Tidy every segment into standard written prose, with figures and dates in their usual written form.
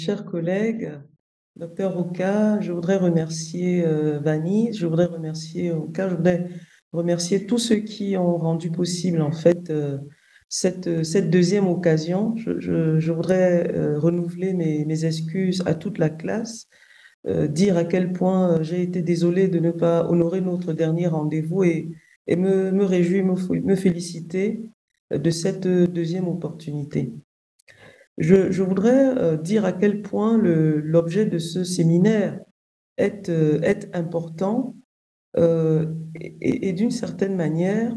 chers collègues, docteur Oka, je voudrais remercier Vanny, je voudrais remercier Oka, je voudrais remercier tous ceux qui ont rendu possible en fait cette deuxième occasion. Je voudrais renouveler mes excuses à toute la classe, dire à quel point j'ai été désolée de ne pas honorer notre dernier rendez-vous et me réjouir, me féliciter de cette deuxième opportunité. Je voudrais dire à quel point l'objet de ce séminaire est important et d'une certaine manière,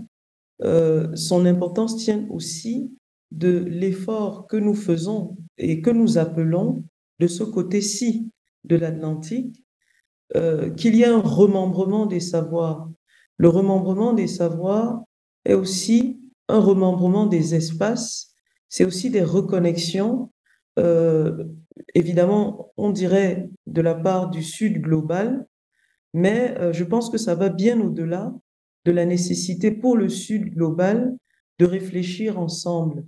son importance tient aussi de l'effort que nous faisons et que nous appelons de ce côté-ci de l'Atlantique, qu'il y a un remembrement des savoirs. Le remembrement des savoirs est aussi un remembrement des espaces, c'est aussi des reconnexions. euh, Évidemment, on dirait de la part du Sud global, mais je pense que ça va bien au-delà de la nécessité pour le Sud global de réfléchir ensemble.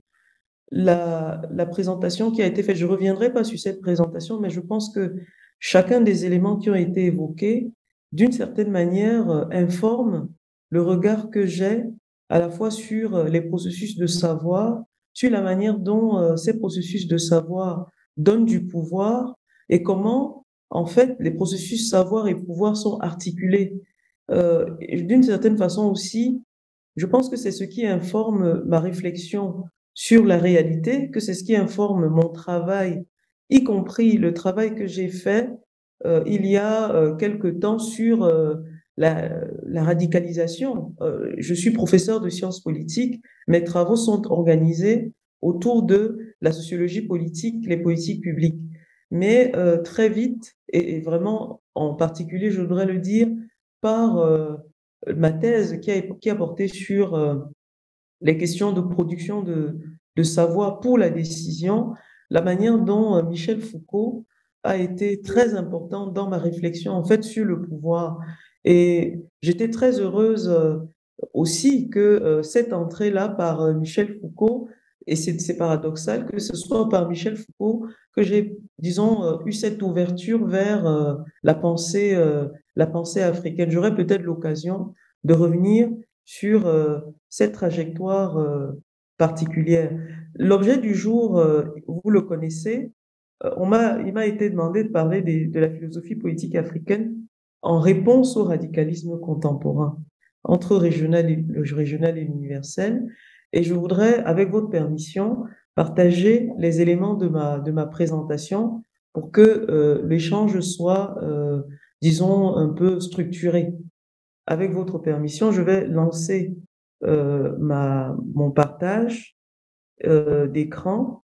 La présentation qui a été faite, je ne reviendrai pas sur cette présentation, mais je pense que chacun des éléments qui ont été évoqués, d'une certaine manière, informe le regard que j'ai à la fois sur les processus de savoir, sur la manière dont ces processus de savoir donnent du pouvoir et comment, en fait, les processus savoir et pouvoir sont articulés. Et d'une certaine façon aussi, je pense que c'est ce qui informe ma réflexion sur la réalité, que c'est ce qui informe mon travail, y compris le travail que j'ai fait il y a quelque temps sur la radicalisation. Je suis professeur de sciences politiques, mes travaux sont organisés autour de la sociologie politique, les politiques publiques. Mais très vite, et vraiment en particulier, je voudrais le dire, par ma thèse qui a porté sur les questions de production de savoir pour la décision, la manière dont Michel Foucault a été très important dans ma réflexion en fait sur le pouvoir. Et j'étais très heureuse aussi que cette entrée-là par Michel Foucault, et c'est paradoxal que ce soit par Michel Foucault que j'ai, disons, eu cette ouverture vers la pensée africaine. J'aurais peut-être l'occasion de revenir sur cette trajectoire particulière. L'objet du jour, vous le connaissez, il m'a été demandé de parler de la philosophie politique africaine en réponse au radicalisme contemporain, entre le régional et l'universel. Et je voudrais, avec votre permission, partager les éléments de ma présentation pour que l'échange soit, disons, un peu structuré. Avec votre permission, je vais lancer mon partage d'écran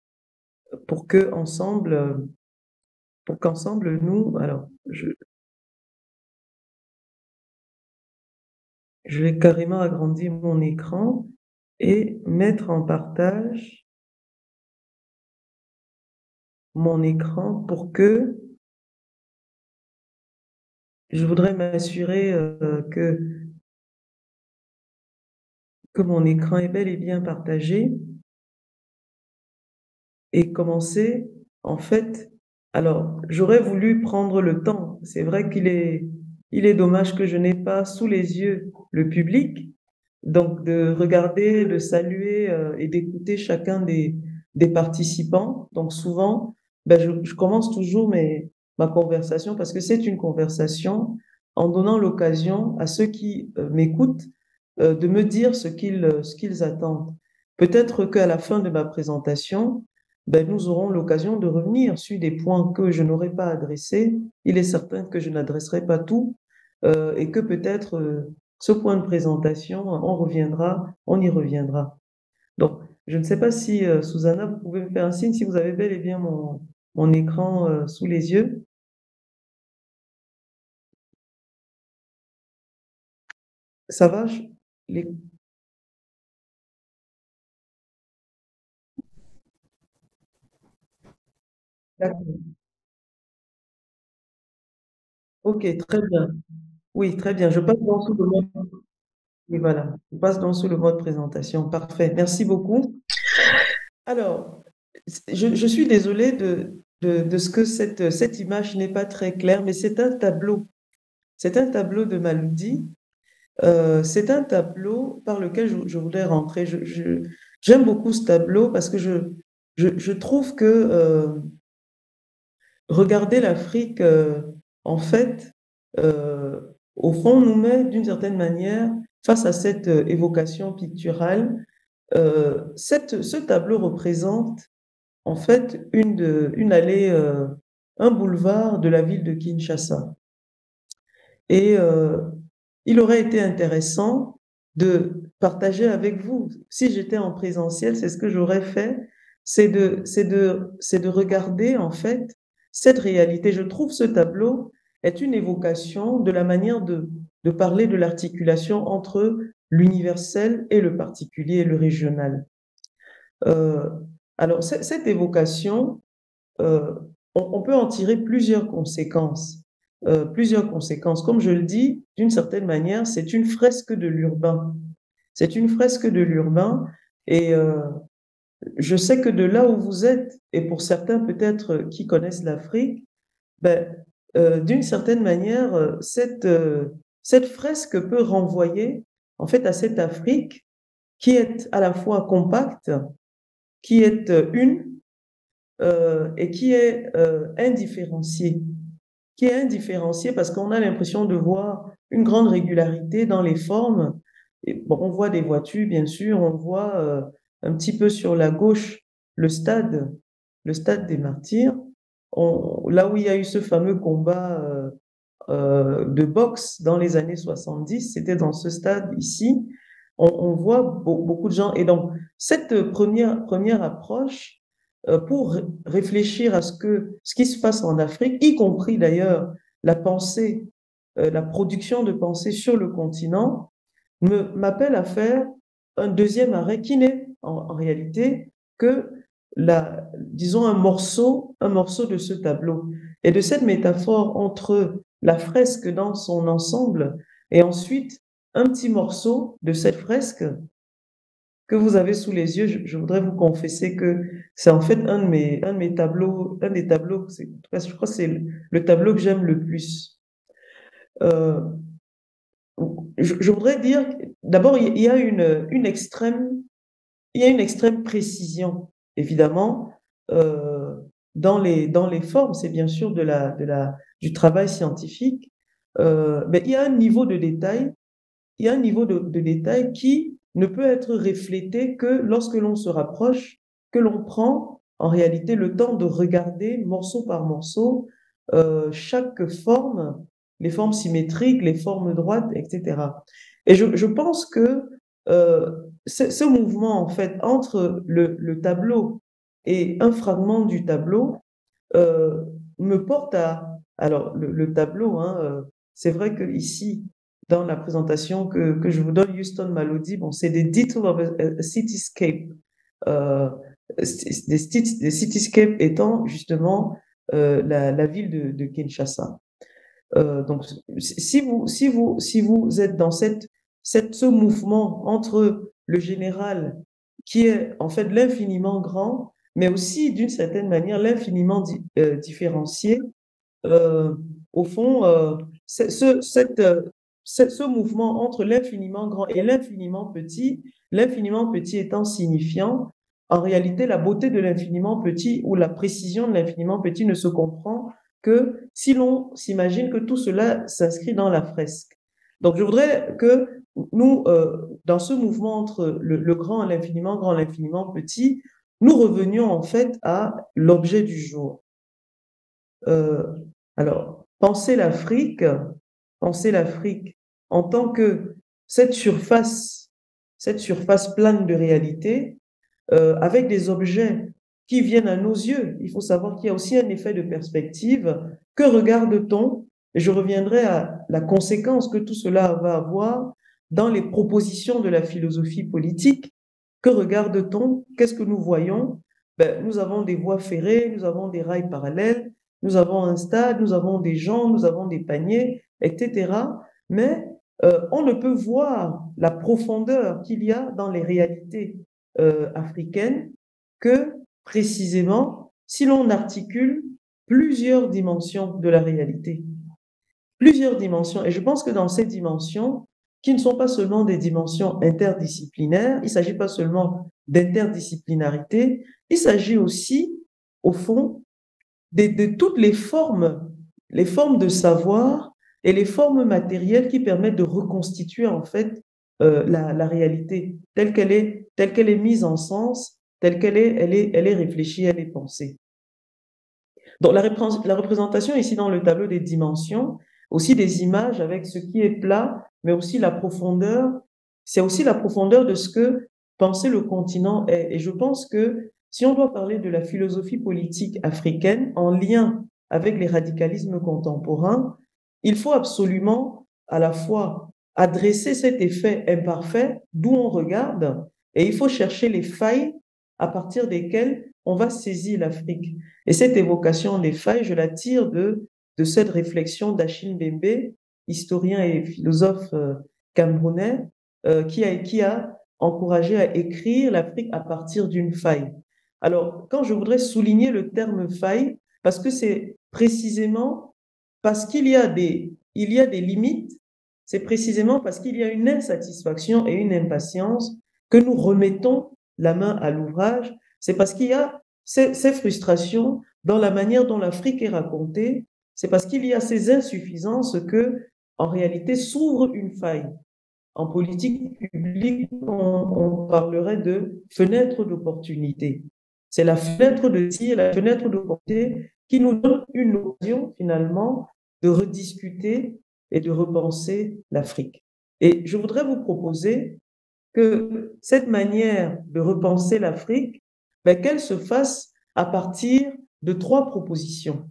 pour que ensemble, pour qu'ensemble nous, alors je vais carrément agrandir mon écran et mettre en partage mon écran pour que je voudrais m'assurer que mon écran est bel et bien partagé et commencer en fait. Alors, j'aurais voulu prendre le temps. C'est vrai il est dommage que je n'ai pas sous les yeux le public, donc de regarder, de saluer et d'écouter chacun des participants. Donc souvent, ben, je commence toujours ma conversation parce que c'est une conversation en donnant l'occasion à ceux qui m'écoutent de me dire ce qu'ils attendent. Peut-être qu'à la fin de ma présentation, ben, nous aurons l'occasion de revenir sur des points que je n'aurais pas adressés. Il est certain que je n'adresserai pas tout et que peut-être ce point de présentation, on y reviendra. Donc, je ne sais pas si, Susanna, vous pouvez me faire un signe si vous avez bel et bien mon écran sous les yeux. Ça va? Les... D'accord. Ok, très bien. Oui, très bien. Je passe donc sous le mode. Et voilà, je passe donc sous le mode présentation. Parfait. Merci beaucoup. Alors, je suis désolée de ce que cette image n'est pas très claire, mais c'est un tableau. C'est un tableau de Maloudi. C'est un tableau par lequel je voudrais rentrer. J'aime beaucoup ce tableau parce que je trouve que regarder l'Afrique, en fait, euh, au fond, nous met d'une certaine manière face à cette évocation picturale. Ce tableau représente en fait une allée, un boulevard de la ville de Kinshasa. Et il aurait été intéressant de partager avec vous. Si j'étais en présentiel, c'est ce que j'aurais fait, c'est de regarder en fait cette réalité. Je trouve ce tableau est une évocation de la manière de parler de l'articulation entre l'universel et le particulier et le régional. Euh, alors, cette évocation, euh, on peut en tirer plusieurs conséquences. Plusieurs conséquences. Comme je le dis, d'une certaine manière, c'est une fresque de l'urbain. C'est une fresque de l'urbain et je sais que de là où vous êtes, et pour certains peut-être qui connaissent l'Afrique, ben, d'une certaine manière, cette fresque peut renvoyer en fait à cette Afrique qui est à la fois compacte, qui est une et qui est indifférencié. Qui est indifférencié parce qu'on a l'impression de voir une grande régularité dans les formes. Et, bon, on voit des voitures, bien sûr, on voit un petit peu sur la gauche le le stade des Martyrs. Là où il y a eu ce fameux combat de boxe dans les années 70, c'était dans ce stade ici. On voit beaucoup de gens. Et donc, cette première approche, pour réfléchir à ce qui se passe en Afrique, y compris d'ailleurs la pensée, la production de pensée sur le continent, m'appelle à faire un deuxième arrêt qui n'est en réalité que disons un morceau de ce tableau. Et de cette métaphore entre la fresque dans son ensemble et ensuite un petit morceau de cette fresque que vous avez sous les yeux, je voudrais vous confesser que c'est en fait un de mes tableaux, un des tableaux, en tout cas, je crois que c'est le tableau que j'aime le plus. Euh, je voudrais dire, d'abord, il y a il y a une extrême précision, évidemment, euh, dans les formes, c'est bien sûr du travail scientifique, mais il y a un niveau de détail, il y a un niveau de détail qui ne peut être reflété que lorsque l'on se rapproche, que l'on prend en réalité le temps de regarder morceau par morceau chaque forme, les formes symétriques, les formes droites, etc. Et je pense que euh, ce mouvement, en fait, entre le tableau et un fragment du tableau, euh, me porte à... Alors, le tableau, hein, c'est vrai que ici, dans la présentation que je vous donne, Houston Malody, bon, c'est des details of a cityscape. Euh, des cityscapes étant justement la ville de Kinshasa. Donc, si vous êtes dans ce mouvement entre le général, qui est en fait l'infiniment grand, mais aussi d'une certaine manière l'infiniment différencié, euh, au fond, ce mouvement entre l'infiniment grand et l'infiniment petit étant signifiant, en réalité, la beauté de l'infiniment petit ou la précision de l'infiniment petit ne se comprend que si l'on s'imagine que tout cela s'inscrit dans la fresque. Donc, je voudrais que nous, dans ce mouvement entre le grand, l'infiniment petit, nous revenions en fait à l'objet du jour. Euh, alors, penser l'Afrique en tant que cette surface plane de réalité, avec des objets qui viennent à nos yeux. Il faut savoir qu'il y a aussi un effet de perspective. Que regarde-t-on? Et je reviendrai à la conséquence que tout cela va avoir dans les propositions de la philosophie politique. Que regarde-t-on? Qu'est-ce que nous voyons? Ben, nous avons des voies ferrées, nous avons des rails parallèles, nous avons un stade, nous avons des gens, nous avons des paniers, etc. Mais on ne peut voir la profondeur qu'il y a dans les réalités africaines que précisément si l'on articule plusieurs dimensions de la réalité. Plusieurs dimensions. Et je pense que dans ces dimensions, qui ne sont pas seulement des dimensions interdisciplinaires, il ne s'agit pas seulement d'interdisciplinarité, il s'agit aussi, au fond, de toutes les formes de savoir et les formes matérielles qui permettent de reconstituer en fait la réalité telle qu'elle est mise en sens, telle qu'elle est, elle est réfléchie, elle est pensée. Donc la représentation ici dans le tableau des dimensions, aussi des images avec ce qui est plat, mais aussi la profondeur. C'est aussi la profondeur de ce que penser le continent est. Et je pense que si on doit parler de la philosophie politique africaine en lien avec les radicalismes contemporains, il faut absolument à la fois adresser cet effet imparfait d'où on regarde, et il faut chercher les failles à partir desquelles on va saisir l'Afrique. Et cette évocation des failles, je la tire de cette réflexion d'Achille Mbembe, historien et philosophe camerounais, qui a encouragé à écrire l'Afrique à partir d'une faille. Alors, quand je voudrais souligner le terme faille, parce que c'est précisément parce qu'il y a il y a des limites, c'est précisément parce qu'il y a une insatisfaction et une impatience que nous remettons la main à l'ouvrage. C'est parce qu'il y a ces frustrations dans la manière dont l'Afrique est racontée, c'est parce qu'il y a ces insuffisances que, en réalité, s'ouvre une faille. En politique publique, on parlerait de fenêtre d'opportunité. C'est la fenêtre de tir, la fenêtre d'opportunité qui nous donne une occasion, finalement, de rediscuter et de repenser l'Afrique. Et je voudrais vous proposer que cette manière de repenser l'Afrique, qu'elle se fasse à partir de trois propositions.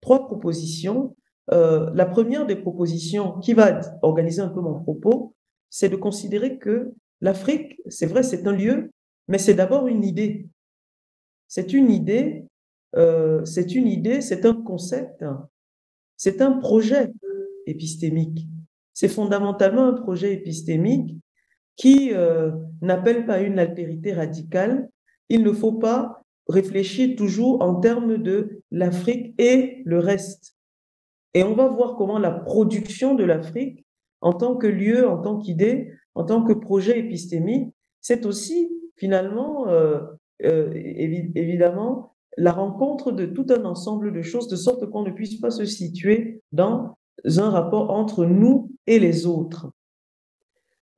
Trois propositions. La première des propositions qui va organiser un peu mon propos, c'est de considérer que l'Afrique, c'est vrai, c'est un lieu, mais c'est d'abord une idée. C'est une idée, c'est un concept, c'est un projet épistémique. C'est fondamentalement un projet épistémique qui n'appelle pas une altérité radicale. Il ne faut pas réfléchir toujours en termes de l'Afrique et le reste. Et on va voir comment la production de l'Afrique, en tant que lieu, en tant qu'idée, en tant que projet épistémique, c'est aussi finalement, évidemment, la rencontre de tout un ensemble de choses, de sorte qu'on ne puisse pas se situer dans un rapport entre nous et les autres.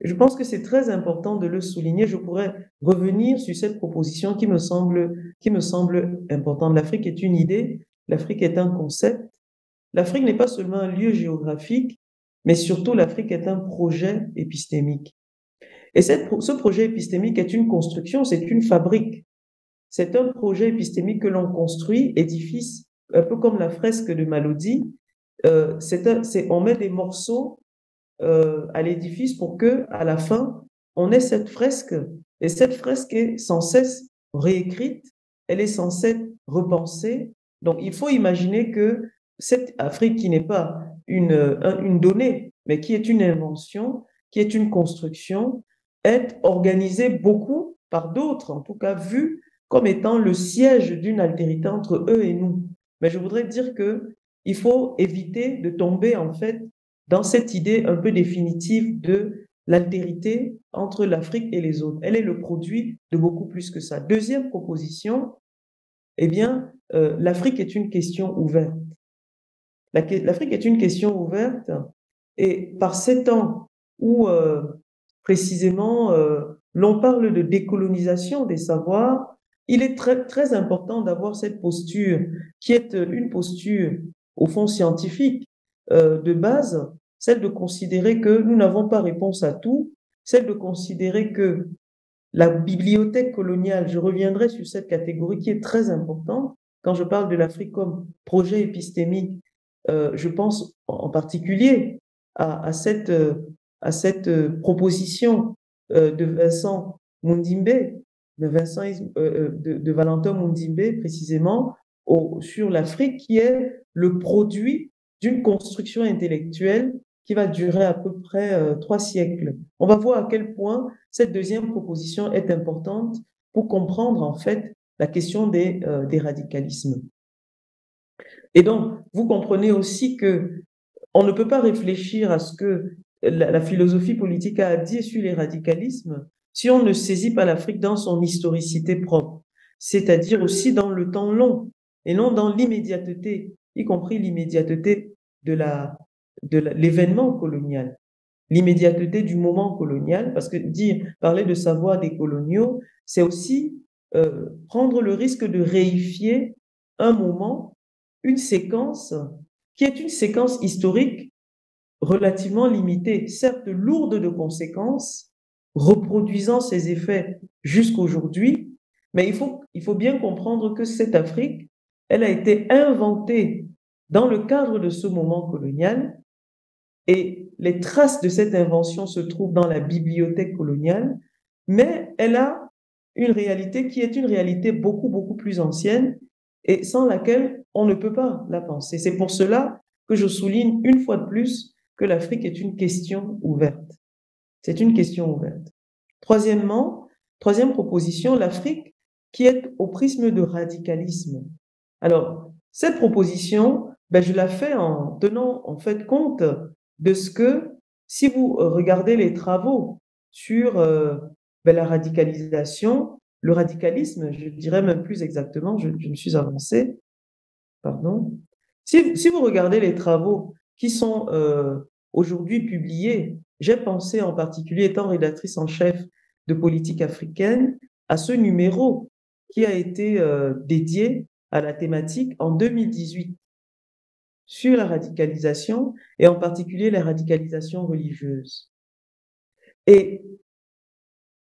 Je pense que c'est très important de le souligner. Je pourrais revenir sur cette proposition qui me semble importante. L'Afrique est une idée, l'Afrique est un concept. L'Afrique n'est pas seulement un lieu géographique, mais surtout l'Afrique est un projet épistémique. Et ce projet épistémique est une construction, c'est une fabrique. C'est un projet épistémique que l'on construit, édifice, un peu comme la fresque de Malodi. On met des morceaux à l'édifice pour que, à la fin, on ait cette fresque. Et cette fresque est sans cesse réécrite, elle est sans cesse repensée. Donc, il faut imaginer que cette Afrique qui n'est pas une donnée, mais qui est une invention, qui est une construction, est organisée beaucoup par d'autres, en tout cas vue comme étant le siège d'une altérité entre eux et nous. Mais je voudrais dire que il faut éviter de tomber, en fait, dans cette idée un peu définitive de l'altérité entre l'Afrique et les autres. Elle est le produit de beaucoup plus que ça. Deuxième proposition, eh bien, l'Afrique est une question ouverte. L'Afrique est une question ouverte et par ces temps où précisément l'on parle de décolonisation des savoirs, il est très, très important d'avoir cette posture qui est une posture au fond scientifique de base, celle de considérer que nous n'avons pas réponse à tout, celle de considérer que la bibliothèque coloniale, je reviendrai sur cette catégorie qui est très importante quand je parle de l'Afrique comme projet épistémique. Je pense en particulier à cette proposition de Vincent Mundimbe, de Valentin Mundimbe précisément, sur l'Afrique qui est le produit d'une construction intellectuelle qui va durer à peu près 3 siècles. On va voir à quel point cette deuxième proposition est importante pour comprendre en fait la question des radicalismes. Et donc, vous comprenez aussi que on ne peut pas réfléchir à ce que la philosophie politique a dit sur les radicalismes si on ne saisit pas l'Afrique dans son historicité propre, c'est-à-dire aussi dans le temps long et non dans l'immédiateté, y compris l'immédiateté de l'événement colonial, l'immédiateté du moment colonial, parce que parler de savoir des coloniaux, c'est aussi prendre le risque de réifier un moment, une séquence qui est une séquence historique relativement limitée, certes lourde de conséquences, reproduisant ses effets jusqu'aujourd'hui, mais il faut bien comprendre que cette Afrique, elle a été inventée dans le cadre de ce moment colonial et les traces de cette invention se trouvent dans la bibliothèque coloniale, mais elle a une réalité qui est une réalité beaucoup, beaucoup plus ancienne et sans laquelle on ne peut pas la penser. C'est pour cela que je souligne une fois de plus que l'Afrique est une question ouverte. C'est une question ouverte. Troisièmement, troisième proposition, l'Afrique qui est au prisme de radicalisme. Alors, cette proposition, je la fais en tenant en fait compte de ce que, si vous regardez les travaux sur la radicalisation, le radicalisme, je dirais même plus exactement, je me suis avancée, pardon. Si vous regardez les travaux qui sont aujourd'hui publiés, j'ai pensé en particulier, étant rédactrice en chef de politique africaine, à ce numéro qui a été dédié à la thématique en 2018 sur la radicalisation et en particulier la radicalisation religieuse. Et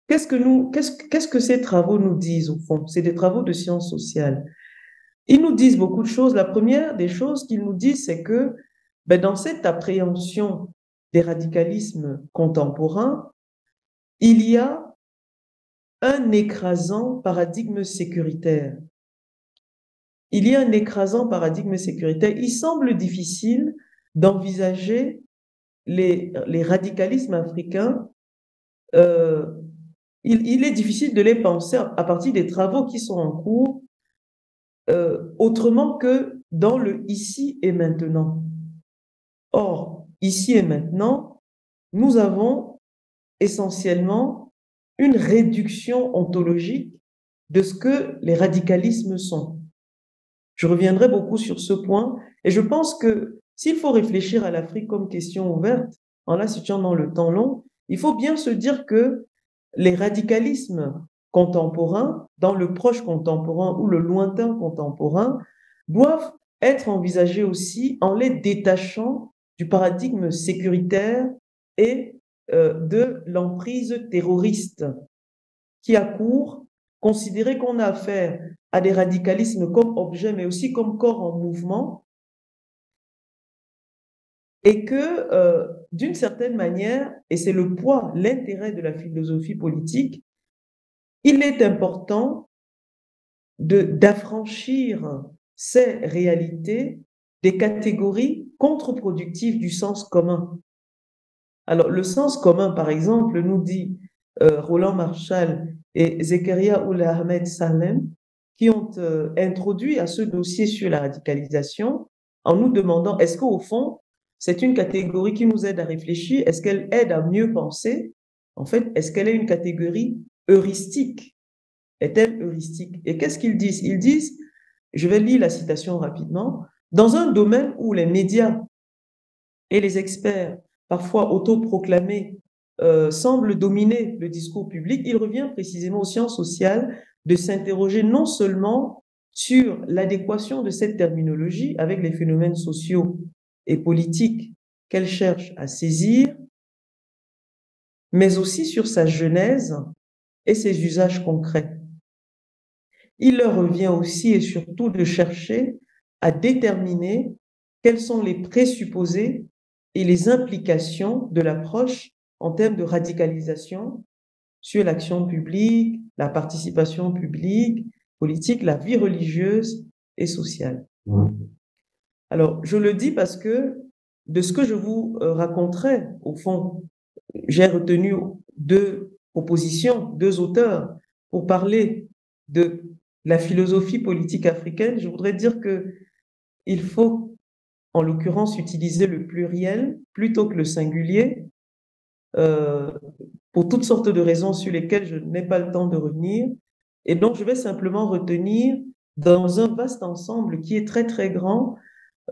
qu'est-ce que ces travaux nous disent au fond? C'est des travaux de sciences sociales. Ils nous disent beaucoup de choses. La première des choses qu'ils nous disent, c'est que dans cette appréhension des radicalismes contemporains, il y a un écrasant paradigme sécuritaire. Il y a un écrasant paradigme sécuritaire. Il semble difficile d'envisager les radicalismes africains. Il est difficile de les penser à partir des travaux qui sont en cours autrement que dans le ici et maintenant. Or, ici et maintenant, nous avons essentiellement une réduction ontologique de ce que les radicalismes sont. Je reviendrai beaucoup sur ce point et je pense que s'il faut réfléchir à l'Afrique comme question ouverte, en la situant dans le temps long, il faut bien se dire que les radicalismes contemporains, dans le proche contemporain ou le lointain contemporain, doivent être envisagés aussi en les détachant du paradigme sécuritaire et de l'emprise terroriste qui accourt, considérer qu'on a affaire à des radicalismes comme objet, mais aussi comme corps en mouvement, et que, d'une certaine manière, et c'est le poids, l'intérêt de la philosophie politique, il est important d'affranchir ces réalités des catégories contre-productives du sens commun. Alors, le sens commun, par exemple, nous dit Roland Marshall et Zekaria Ould Ahmed Salem, qui ont introduit à ce dossier sur la radicalisation en nous demandant, est-ce qu'au fond, c'est une catégorie qui nous aide à réfléchir? Est-ce qu'elle aide à mieux penser? En fait, est-ce qu'elle est une catégorie heuristique? Est-elle heuristique? Et qu'est-ce qu'ils disent? Ils disent, je vais lire la citation rapidement, dans un domaine où les médias et les experts, parfois autoproclamés, semblent dominer le discours public, il revient précisément aux sciences sociales de s'interroger non seulement sur l'adéquation de cette terminologie avec les phénomènes sociaux et politiques qu'elle cherche à saisir, mais aussi sur sa genèse et ses usages concrets. Il leur revient aussi et surtout de chercher à déterminer quels sont les présupposés et les implications de l'approche en termes de radicalisation sur l'action publique, la participation publique, politique, la vie religieuse et sociale. Alors, je le dis parce que de ce que je vous raconterai, au fond, j'ai retenu deux propositions, deux auteurs pour parler de la philosophie politique africaine, je voudrais dire que il faut, en l'occurrence, utiliser le pluriel plutôt que le singulier, euh, pour toutes sortes de raisons sur lesquelles je n'ai pas le temps de revenir. Et donc, je vais simplement retenir, dans un vaste ensemble qui est très, très grand,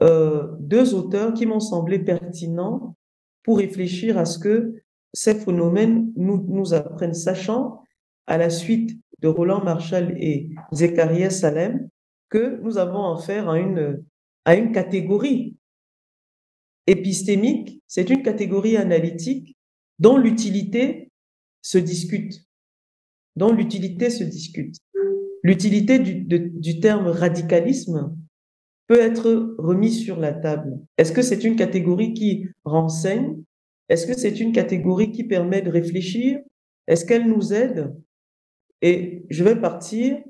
deux auteurs qui m'ont semblé pertinents pour réfléchir à ce que ces phénomènes nous apprennent, sachant, à la suite de Roland Marshall et Zechariah Salem, que nous avons affaire à une catégorie épistémique, c'est une catégorie analytique dont l'utilité se discute, dont l'utilité se discute. L'utilité du terme radicalisme peut être remis sur la table. Est-ce que c'est une catégorie qui renseigne? Est-ce que c'est une catégorie qui permet de réfléchir? Est-ce qu'elle nous aide? Et je vais partir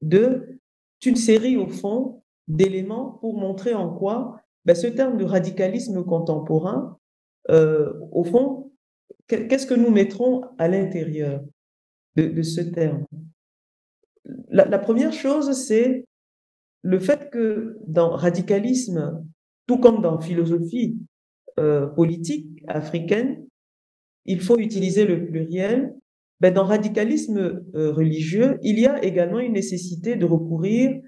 d'une série, au fond, d'éléments pour montrer en quoi ce terme de radicalisme contemporain, au fond, qu'est-ce que nous mettrons à l'intérieur de ce terme? La première chose, c'est le fait que dans radicalisme, tout comme dans philosophie politique africaine, il faut utiliser le pluriel. Dans radicalisme religieux, il y a également une nécessité de recourir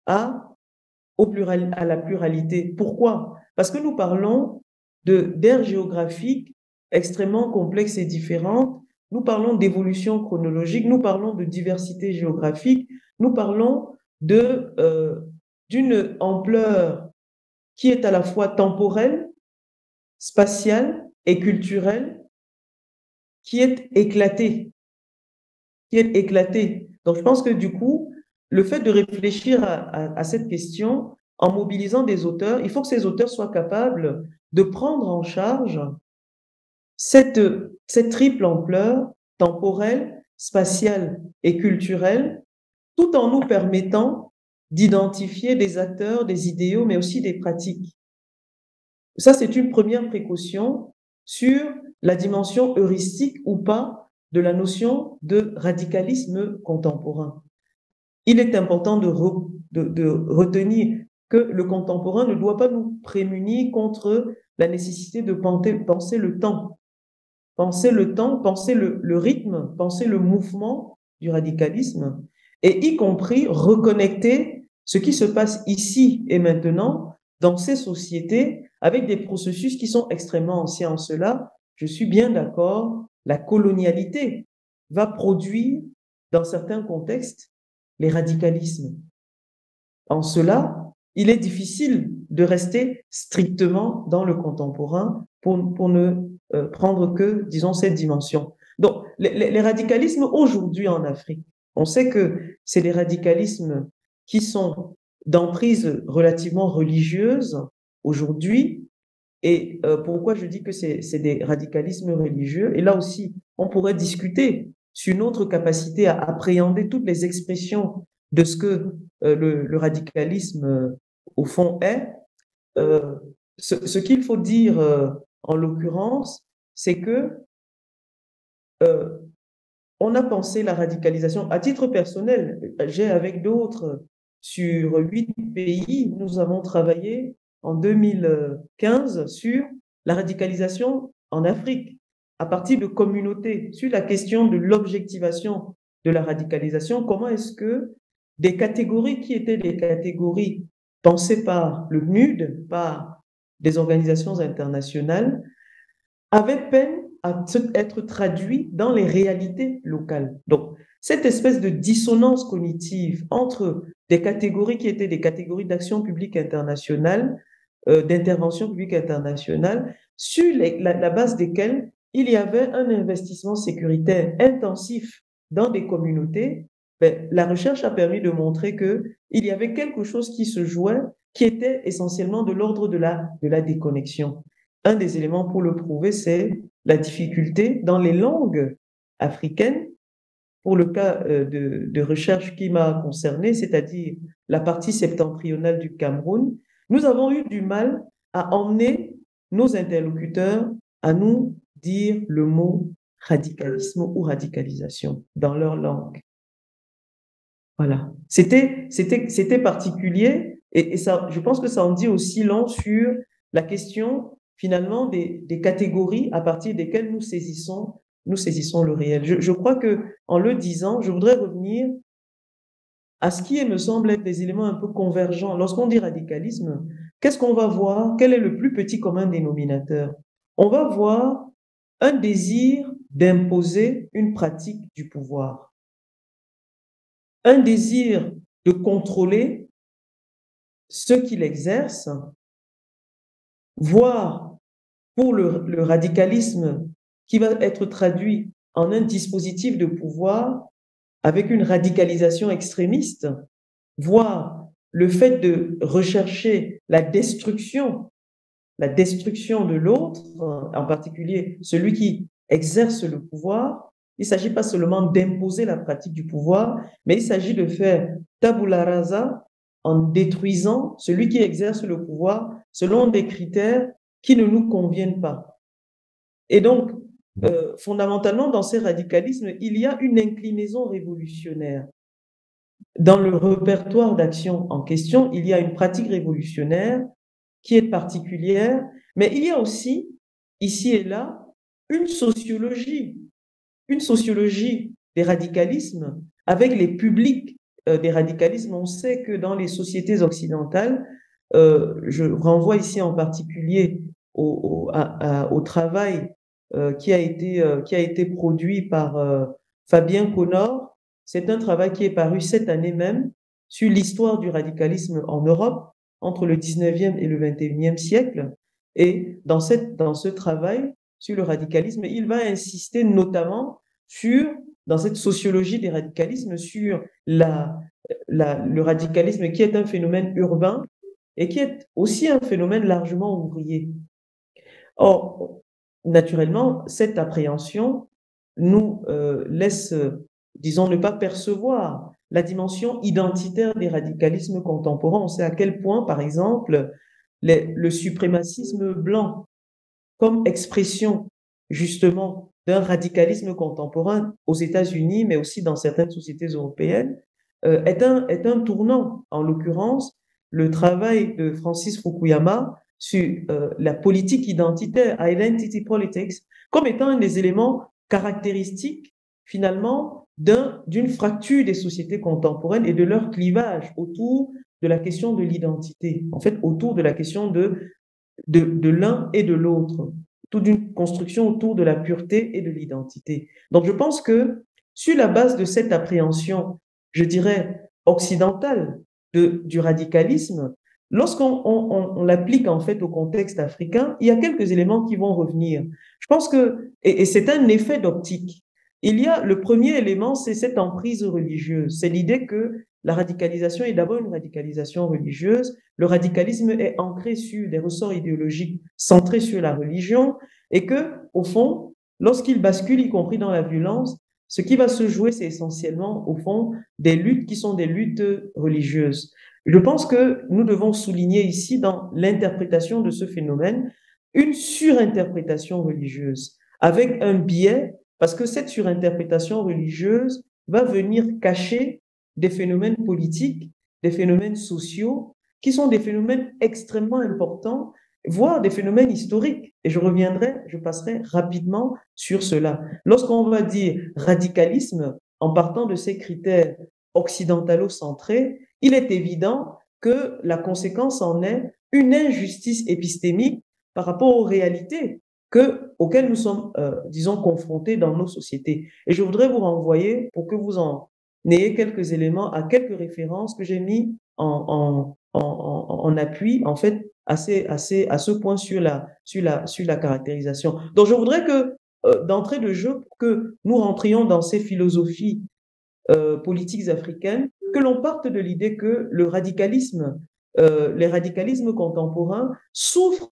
à, à la pluralité. Pourquoi? Parce que nous parlons d'aires géographiques extrêmement complexes et différentes. Nous parlons d'évolution chronologique, nous parlons de diversité géographique, nous parlons d'une ampleur qui est à la fois temporelle, spatiale et culturelle, qui est éclatée, qui est éclatée. Donc, je pense que du coup, le fait de réfléchir à cette question en mobilisant des auteurs, il faut que ces auteurs soient capables de prendre en charge cette triple ampleur temporelle, spatiale et culturelle, tout en nous permettant d'identifier des acteurs, des idéaux, mais aussi des pratiques. Ça, c'est une première précaution sur la dimension heuristique ou pas de la notion de radicalisme contemporain. Il est important de retenir que le contemporain ne doit pas nous prémunir contre la nécessité de penser le temps. Penser le temps, penser le rythme, penser le mouvement du radicalisme, et y compris reconnecter ce qui se passe ici et maintenant dans ces sociétés avec des processus qui sont extrêmement anciens. En cela, je suis bien d'accord, la colonialité va produire, dans certains contextes, les radicalismes. En cela, il est difficile de rester strictement dans le contemporain pour ne prendre que, disons, cette dimension. Donc, les radicalismes aujourd'hui en Afrique, on sait que c'est des radicalismes qui sont d'emprise relativement religieuse aujourd'hui. Et pourquoi je dis que c'est des radicalismes religieux? Et là aussi, on pourrait discuter sur notre capacité à appréhender toutes les expressions de ce que le radicalisme, au fond, est. Euh, ce qu'il faut dire, en l'occurrence, c'est que euh, on a pensé la radicalisation. À titre personnel, j'ai avec d'autres, sur 8 pays, nous avons travaillé en 2015 sur la radicalisation en Afrique, à partir de communautés, sur la question de l'objectivation de la radicalisation. Comment est-ce que des catégories qui étaient des catégories pensées par le PNUD, par des organisations internationales, avait peine à être traduit dans les réalités locales. Donc, cette espèce de dissonance cognitive entre des catégories qui étaient des catégories d'action publique internationale, d'intervention publique internationale, sur la base desquelles il y avait un investissement sécuritaire intensif dans des communautés, la recherche a permis de montrer qu'il y avait quelque chose qui se jouait, qui était essentiellement de l'ordre de la déconnexion. Un des éléments pour le prouver, c'est la difficulté dans les langues africaines, pour le cas de recherche qui m'a concerné, c'est-à-dire la partie septentrionale du Cameroun. Nous avons eu du mal à emmener nos interlocuteurs à nous dire le mot radicalisme ou radicalisation dans leur langue. Voilà. C'était particulier et ça, je pense que ça en dit aussi long sur la question finalement des catégories à partir desquelles nous saisissons le réel. Je crois que en le disant, je voudrais revenir à ce qui me semble être des éléments un peu convergents. Lorsqu'on dit radicalisme, qu'est-ce qu'on va voir? Quel est le plus petit commun dénominateur? On va voir un désir d'imposer une pratique du pouvoir, un désir de contrôler ceux qui l'exercent, voire pour le radicalisme qui va être traduit en un dispositif de pouvoir avec une radicalisation extrémiste, voire le fait de rechercher la destruction de l'autre, en particulier celui qui exerce le pouvoir. Il ne s'agit pas seulement d'imposer la pratique du pouvoir, mais il s'agit de faire tabula rasa en détruisant celui qui exerce le pouvoir selon des critères qui ne nous conviennent pas. Et donc, fondamentalement, dans ces radicalismes, il y a une inclinaison révolutionnaire. Dans le répertoire d'action en question, il y a une pratique révolutionnaire qui est particulière, mais il y a aussi, ici et là, une sociologie des radicalismes avec les publics des radicalismes. On sait que dans les sociétés occidentales, je renvoie ici en particulier au travail qui a été produit par Fabien Connor. C'est un travail qui est paru cette année même sur l'histoire du radicalisme en Europe entre le 19e et le 21e siècle. Et dans ce travail sur le radicalisme, il va insister notamment dans cette sociologie des radicalismes, sur le radicalisme qui est un phénomène urbain et qui est aussi un phénomène largement ouvrier. Or, naturellement, cette appréhension nous laisse, disons, ne pas percevoir la dimension identitaire des radicalismes contemporains. On sait à quel point, par exemple, le suprémacisme blanc, comme expression justement d'un radicalisme contemporain aux États-Unis, mais aussi dans certaines sociétés européennes, est un tournant. En l'occurrence, le travail de Francis Fukuyama sur la politique identitaire, identity politics, comme étant un des éléments caractéristiques finalement d'une fracture des sociétés contemporaines et de leur clivage autour de la question de l'identité, en fait autour de la question de l'un et de l'autre, toute une construction autour de la pureté et de l'identité. Donc je pense que sur la base de cette appréhension, je dirais occidentale du radicalisme, lorsqu'on l'applique en fait au contexte africain, il y a quelques éléments qui vont revenir. Je pense que, et c'est un effet d'optique, il y a le premier élément, c'est cette emprise religieuse. C'est l'idée que la radicalisation est d'abord une radicalisation religieuse. Le radicalisme est ancré sur des ressorts idéologiques centrés sur la religion et que, au fond, lorsqu'il bascule, y compris dans la violence, ce qui va se jouer, c'est essentiellement, au fond, des luttes qui sont des luttes religieuses. Je pense que nous devons souligner ici, dans l'interprétation de ce phénomène, une surinterprétation religieuse avec un biais, parce que cette surinterprétation religieuse va venir cacher des phénomènes politiques, des phénomènes sociaux, qui sont des phénomènes extrêmement importants, voire des phénomènes historiques. Et je passerai rapidement sur cela. Lorsqu'on va dire radicalisme, en partant de ces critères occidentalo-centrés, il est évident que la conséquence en est une injustice épistémique par rapport aux réalités auxquelles nous sommes, disons, confrontés dans nos sociétés. Et je voudrais vous renvoyer, pour que vous en ayez quelques éléments, à quelques références que j'ai mis en appui, en fait, à ce point sur la caractérisation. Donc, je voudrais que, d'entrée de jeu, que nous rentrions dans ces philosophies politiques africaines, que l'on parte de l'idée que les radicalismes contemporains souffrent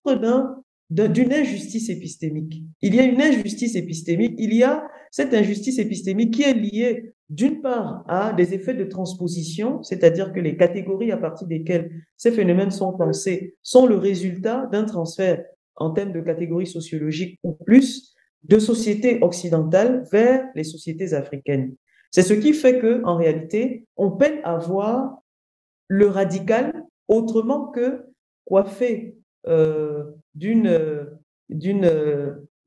d'une injustice épistémique. Il y a une injustice épistémique, il y a cette injustice épistémique qui est liée d'une part à des effets de transposition, c'est-à-dire que les catégories à partir desquelles ces phénomènes sont pensés sont le résultat d'un transfert en termes de catégories sociologiques ou plus de sociétés occidentales vers les sociétés africaines. C'est ce qui fait que, en réalité, on peine à voir le radical autrement que coiffé euh, d'une,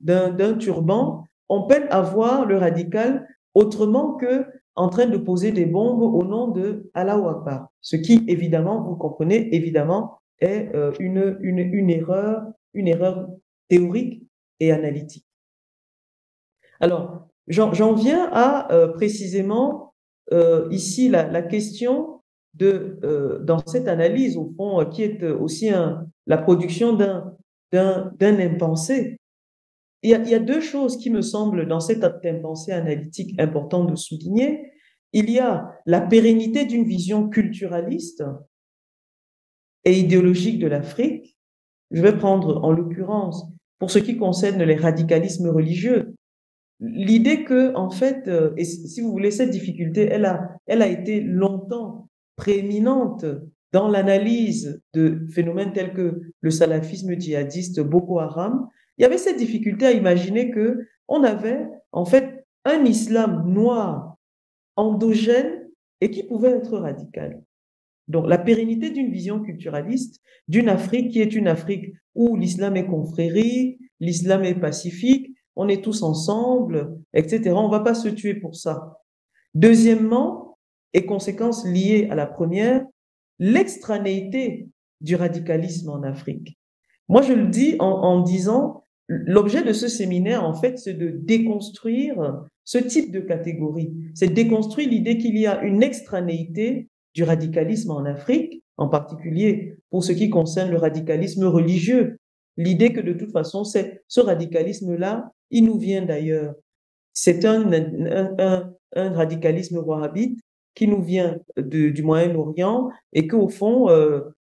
d'un turban. On peine à voir le radical autrement que en train de poser des bombes au nom de Allahu Akbar. Ce qui, évidemment, vous comprenez, évidemment, est une erreur théorique et analytique. Alors, j'en viens à précisément ici la question dans cette analyse, au fond, qui est aussi la production d'un impensé. Il y a deux choses qui me semblent dans cet impensé analytique important de souligner. Il y a la pérennité d'une vision culturaliste et idéologique de l'Afrique. Je vais prendre en l'occurrence, pour ce qui concerne les radicalismes religieux, l'idée que, en fait, et si vous voulez, cette difficulté, elle a été longtemps prééminente dans l'analyse de phénomènes tels que le salafisme djihadiste Boko Haram. Il y avait cette difficulté à imaginer que on avait, en fait, un islam noir, endogène et qui pouvait être radical. Donc, la pérennité d'une vision culturaliste, d'une Afrique qui est une Afrique où l'islam est confrérie, l'islam est pacifique, on est tous ensemble, etc. On ne va pas se tuer pour ça. Deuxièmement, et conséquence liée à la première, l'extranéité du radicalisme en Afrique. Moi, je le dis en disant, l'objet de ce séminaire, en fait, c'est de déconstruire ce type de catégorie. C'est de déconstruire l'idée qu'il y a une extranéité du radicalisme en Afrique, en particulier pour ce qui concerne le radicalisme religieux. L'idée que de toute façon, ce radicalisme-là, il nous vient d'ailleurs. C'est un radicalisme wahhabite qui nous vient du Moyen-Orient et qu'au fond,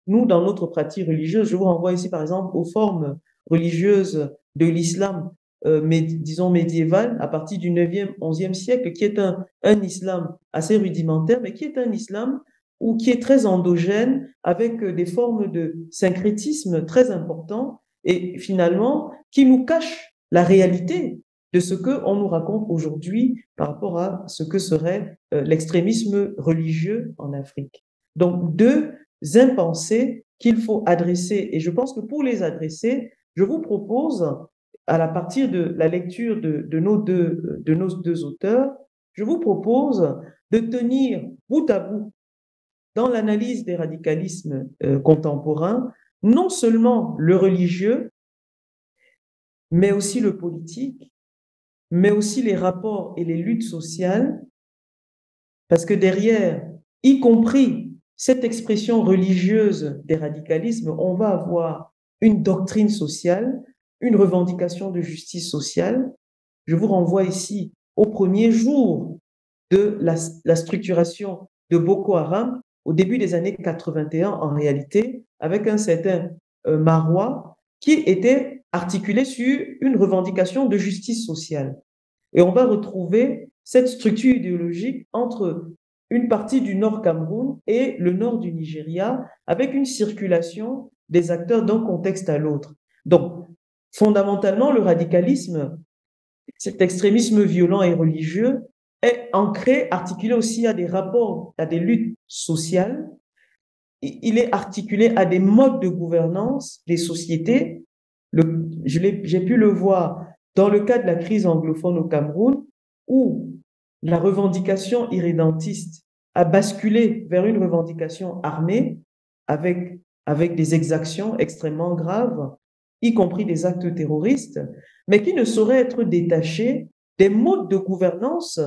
nous, dans notre pratique religieuse, je vous renvoie ici par exemple aux formes religieuses de l'islam, disons médiéval, à partir du 9e, 11e siècle, qui est un islam assez rudimentaire, mais qui est un islam ou qui est très endogène, avec des formes de syncrétisme très importants, et finalement, qui nous cache la réalité de ce qu'on nous raconte aujourd'hui par rapport à ce que serait l'extrémisme religieux en Afrique. Donc, deux impensés qu'il faut adresser. Et je pense que pour les adresser, je vous propose, à la partir de la lecture de nos deux auteurs, je vous propose de tenir bout à bout dans l'analyse des radicalismes contemporains, non seulement le religieux, mais aussi le politique, mais aussi les rapports et les luttes sociales, parce que derrière, y compris cette expression religieuse des radicalismes, on va avoir une doctrine sociale, une revendication de justice sociale. Je vous renvoie ici au premier jour de la structuration de Boko Haram, au début des années 81 en réalité, avec un certain Marois qui était articulé sur une revendication de justice sociale. Et on va retrouver cette structure idéologique entre une partie du nord Cameroun et le nord du Nigeria, avec une circulation des acteurs d'un contexte à l'autre. Donc, fondamentalement, le radicalisme, cet extrémisme violent et religieux, est ancré, articulé aussi à des rapports, à des luttes sociales. Il est articulé à des modes de gouvernance des sociétés. J'ai pu le voir dans le cas de la crise anglophone au Cameroun, où la revendication irrédentiste a basculé vers une revendication armée avec des exactions extrêmement graves, y compris des actes terroristes, mais qui ne sauraient être détachés des modes de gouvernance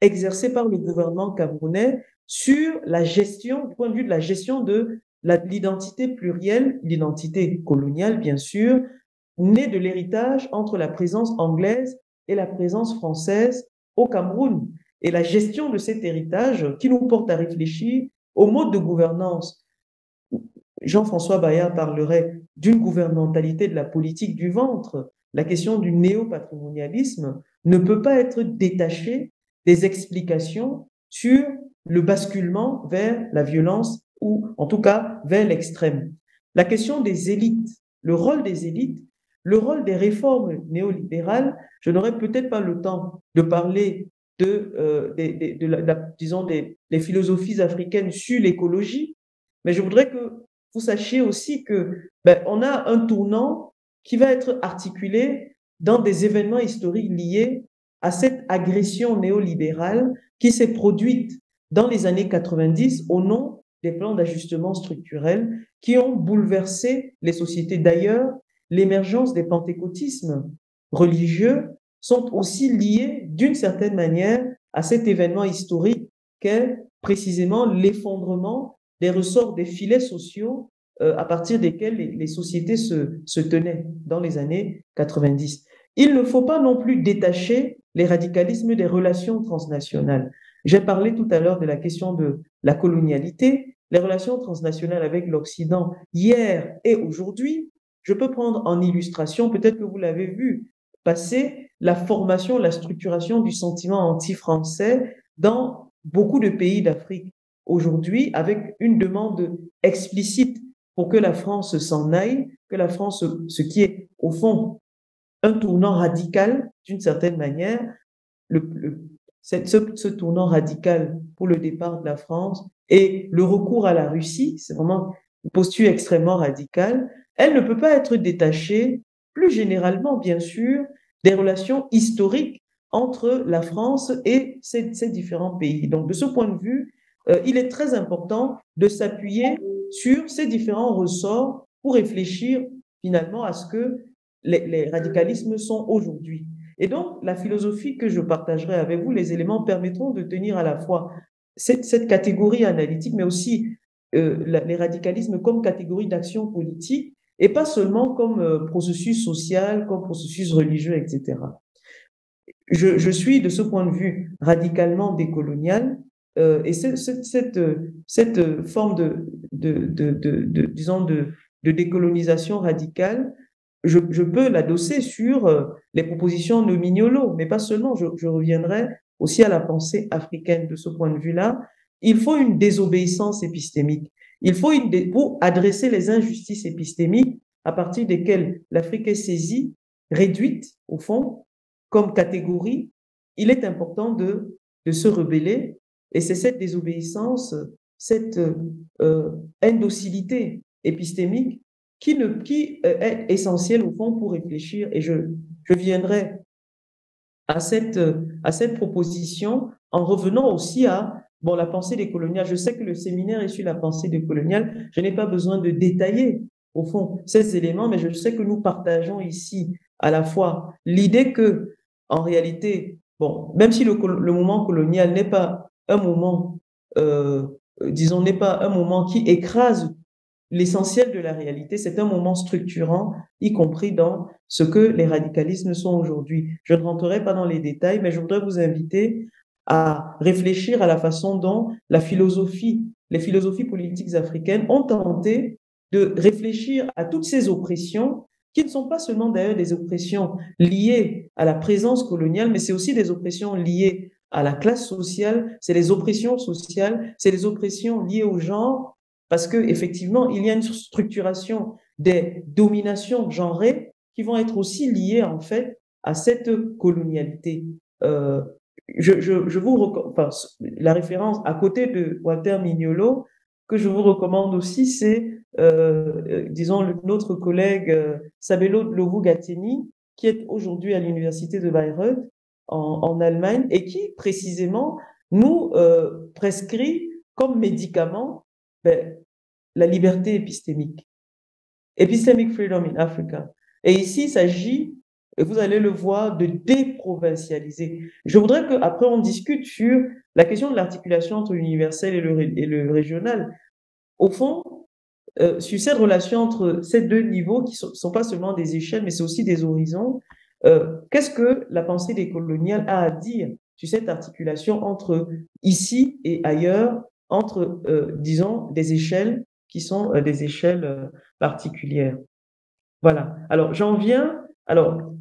exercés par le gouvernement camerounais sur la gestion, du point de vue de la gestion de l'identité plurielle, l'identité coloniale, bien sûr, née de l'héritage entre la présence anglaise et la présence française au Cameroun. Et la gestion de cet héritage qui nous porte à réfléchir au mode de gouvernance. Jean-François Bayard parlerait d'une gouvernementalité de la politique du ventre. La question du néo-patrimonialisme ne peut pas être détachée des explications sur le basculement vers la violence ou en tout cas vers l'extrême. La question des élites, le rôle des élites, le rôle des réformes néolibérales, je n'aurai peut-être pas le temps de parler disons, des philosophies africaines sur l'écologie. Mais je voudrais que vous sachiez aussi que on a un tournant qui va être articulé dans des événements historiques liés à cette agression néolibérale qui s'est produite dans les années 90 au nom des plans d'ajustement structurel qui ont bouleversé les sociétés. D'ailleurs, l'émergence des pentecôtismes religieux sont aussi liés d'une certaine manière à cet événement historique qu'est précisément l'effondrement des ressorts des filets sociaux à partir desquels les sociétés se tenaient dans les années 90. Il ne faut pas non plus détacher les radicalismes des relations transnationales. J'ai parlé tout à l'heure de la question de la colonialité, les relations transnationales avec l'Occident hier et aujourd'hui. Je peux prendre en illustration, peut-être que vous l'avez vu, passer la formation, la structuration du sentiment anti-français dans beaucoup de pays d'Afrique aujourd'hui avec une demande explicite pour que la France s'en aille, que la France, ce qui est au fond un tournant radical d'une certaine manière, ce tournant radical pour le départ de la France et le recours à la Russie, c'est vraiment une posture extrêmement radicale, elle ne peut pas être détachée, plus généralement bien sûr, des relations historiques entre la France et ces différents pays. Donc de ce point de vue, il est très important de s'appuyer sur ces différents ressorts pour réfléchir finalement à ce que les radicalismes sont aujourd'hui. Et donc, la philosophie que je partagerai avec vous, les éléments permettront de tenir à la fois cette catégorie analytique, mais aussi les radicalismes comme catégorie d'action politique, et pas seulement comme processus social, comme processus religieux, etc. Je suis, de ce point de vue, radicalement décolonial, et cette forme disons, de décolonisation radicale, je peux l'adosser sur les propositions de Mignolo, mais pas seulement. Je reviendrai aussi à la pensée africaine de ce point de vue-là. Il faut une désobéissance épistémique. Il faut pour adresser les injustices épistémiques à partir desquelles l'Afrique est saisie, réduite, au fond, comme catégorie, il est important de se rebeller. Et c'est cette désobéissance, cette indocilité épistémique qui est essentielle au fond pour réfléchir. Et je viendrai à cette proposition en revenant aussi à la pensée décoloniale. Je sais que le séminaire est sur la pensée décoloniale. Je n'ai pas besoin de détailler, au fond, ces éléments, mais je sais que nous partageons ici à la fois l'idée que, en réalité, même si le moment colonial n'est pas un moment, disons, n'est pas un moment qui écrase l'essentiel de la réalité, c'est un moment structurant, y compris dans ce que les radicalismes sont aujourd'hui. Je ne rentrerai pas dans les détails, mais je voudrais vous inviter à réfléchir à la façon dont les philosophies politiques africaines ont tenté de réfléchir à toutes ces oppressions qui ne sont pas seulement d'ailleurs des oppressions liées à la présence coloniale, mais c'est aussi des oppressions liées à la classe sociale, c'est les oppressions sociales, c'est les oppressions liées au genre, parce que effectivement, il y a une structuration des dominations genrées qui vont être aussi liées en fait à cette colonialité. Je vous la référence à côté de Walter Mignolo que je vous recommande aussi, c'est disons notre collègue Sabelo Lovu-Gatini qui est aujourd'hui à l'université de Bayreuth en Allemagne et qui précisément nous prescrit comme médicament la liberté épistémique, epistemic freedom in Africa. Et ici, il s'agit, et vous allez le voir, de déprovincialiser. Je voudrais qu'après on discute sur la question de l'articulation entre l'universel et le régional. Au fond, sur cette relation entre ces deux niveaux qui sont pas seulement des échelles, mais c'est aussi des horizons, qu'est-ce que la pensée décoloniale a à dire sur cette articulation entre ici et ailleurs, entre, disons, des échelles qui sont des échelles particulières. Voilà. Alors, j'en viens. Alors,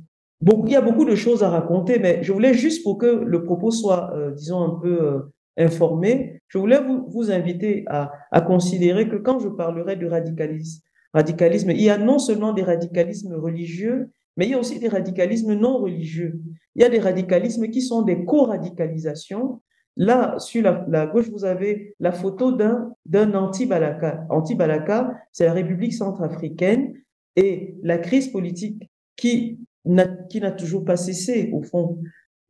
il y a beaucoup de choses à raconter, mais je voulais juste pour que le propos soit, disons, un peu informé, je voulais vous inviter à considérer que quand je parlerai de radicalisme, il y a non seulement des radicalismes religieux, mais il y a aussi des radicalismes non religieux. Il y a des radicalismes qui sont des co-radicalisations. Là, sur la gauche, vous avez la photo d'un anti-Balaka. Anti-Balaka, c'est la République centrafricaine et la crise politique qui n'a toujours pas cessé, au fond,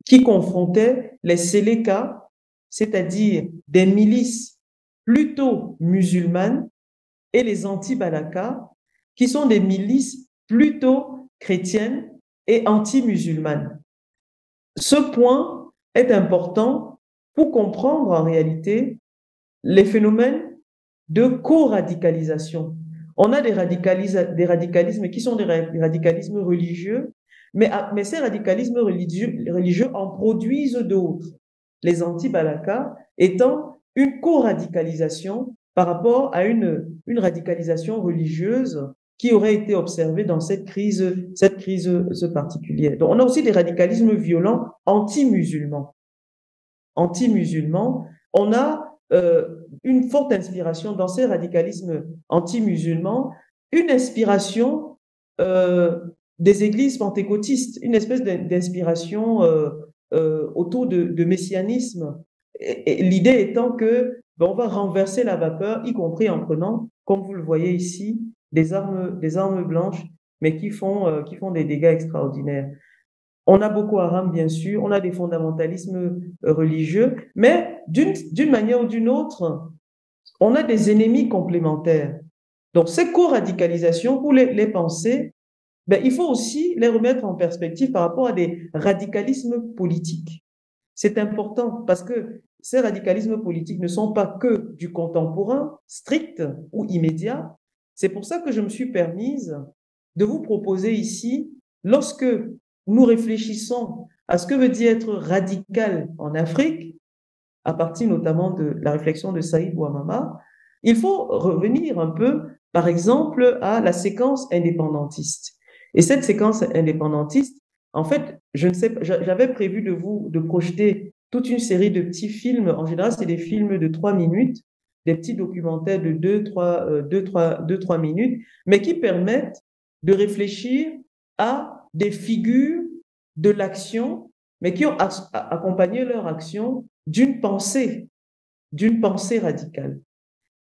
qui confrontait les Séléka, c'est-à-dire des milices plutôt musulmanes, et les anti-Balaka, qui sont des milices plutôt chrétiennes et anti-musulmanes. Ce point est important pour comprendre en réalité les phénomènes de co-radicalisation. On a des radicalismes qui sont des radicalismes religieux, mais ces radicalismes religieux en produisent d'autres. Les anti-Balaka étant une co-radicalisation par rapport à une radicalisation religieuse qui aurait été observée dans cette crise particulière. Donc, on a aussi des radicalismes violents anti-musulmans. Anti-musulmans, on a une forte inspiration dans ces radicalismes anti-musulmans, une inspiration des églises pentecôtistes, une espèce d'inspiration autour de messianisme. Et l'idée étant que on va renverser la vapeur, y compris en prenant, comme vous le voyez ici, des armes blanches, mais qui font des dégâts extraordinaires. On a Boko Haram, bien sûr, on a des fondamentalismes religieux, mais d'une manière ou d'une autre, on a des ennemis complémentaires. Donc, ces co-radicalisations, pour les penser, il faut aussi les remettre en perspective par rapport à des radicalismes politiques. C'est important parce que ces radicalismes politiques ne sont pas que du contemporain, strict ou immédiat. C'est pour ça que je me suis permise de vous proposer ici, lorsque nous réfléchissons à ce que veut dire être radical en Afrique, à partir notamment de la réflexion de Saïd Ouamama, il faut revenir un peu, par exemple, à la séquence indépendantiste. Et cette séquence indépendantiste, en fait, je ne sais pas, j'avais prévu de projeter toute une série de petits films. En général, c'est des films de 3 minutes, des petits documentaires de 2-3 minutes, mais qui permettent de réfléchir à des figures de l'action, mais qui ont accompagné leur action d'une pensée radicale.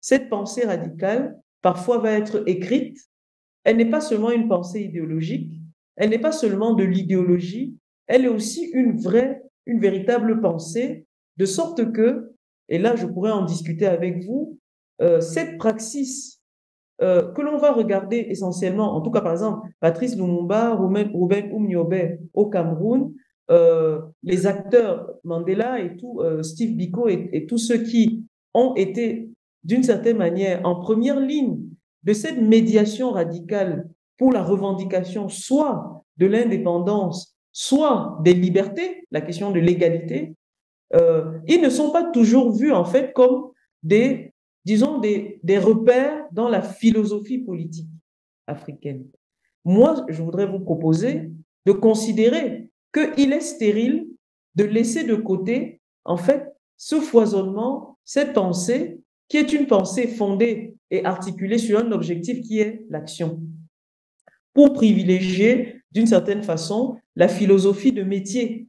Cette pensée radicale, parfois, va être écrite. Elle n'est pas seulement une pensée idéologique, elle n'est pas seulement de l'idéologie, elle est aussi une véritable pensée, de sorte que, et là je pourrais en discuter avec vous, cette praxis que l'on va regarder essentiellement, en tout cas par exemple, Patrice Lumumba, Ruben Umniobe au Cameroun, les acteurs Mandela et tout, Steve Biko et tous ceux qui ont été d'une certaine manière en première ligne de cette médiation radicale pour la revendication soit de l'indépendance, soit des libertés, la question de l'égalité, ils ne sont pas toujours vus en fait comme des repères dans la philosophie politique africaine. Moi, je voudrais vous proposer de considérer qu'il est stérile de laisser de côté, en fait, ce foisonnement, cette pensée, qui est une pensée fondée et articulée sur un objectif qui est l'action, pour privilégier, d'une certaine façon, la philosophie de métier.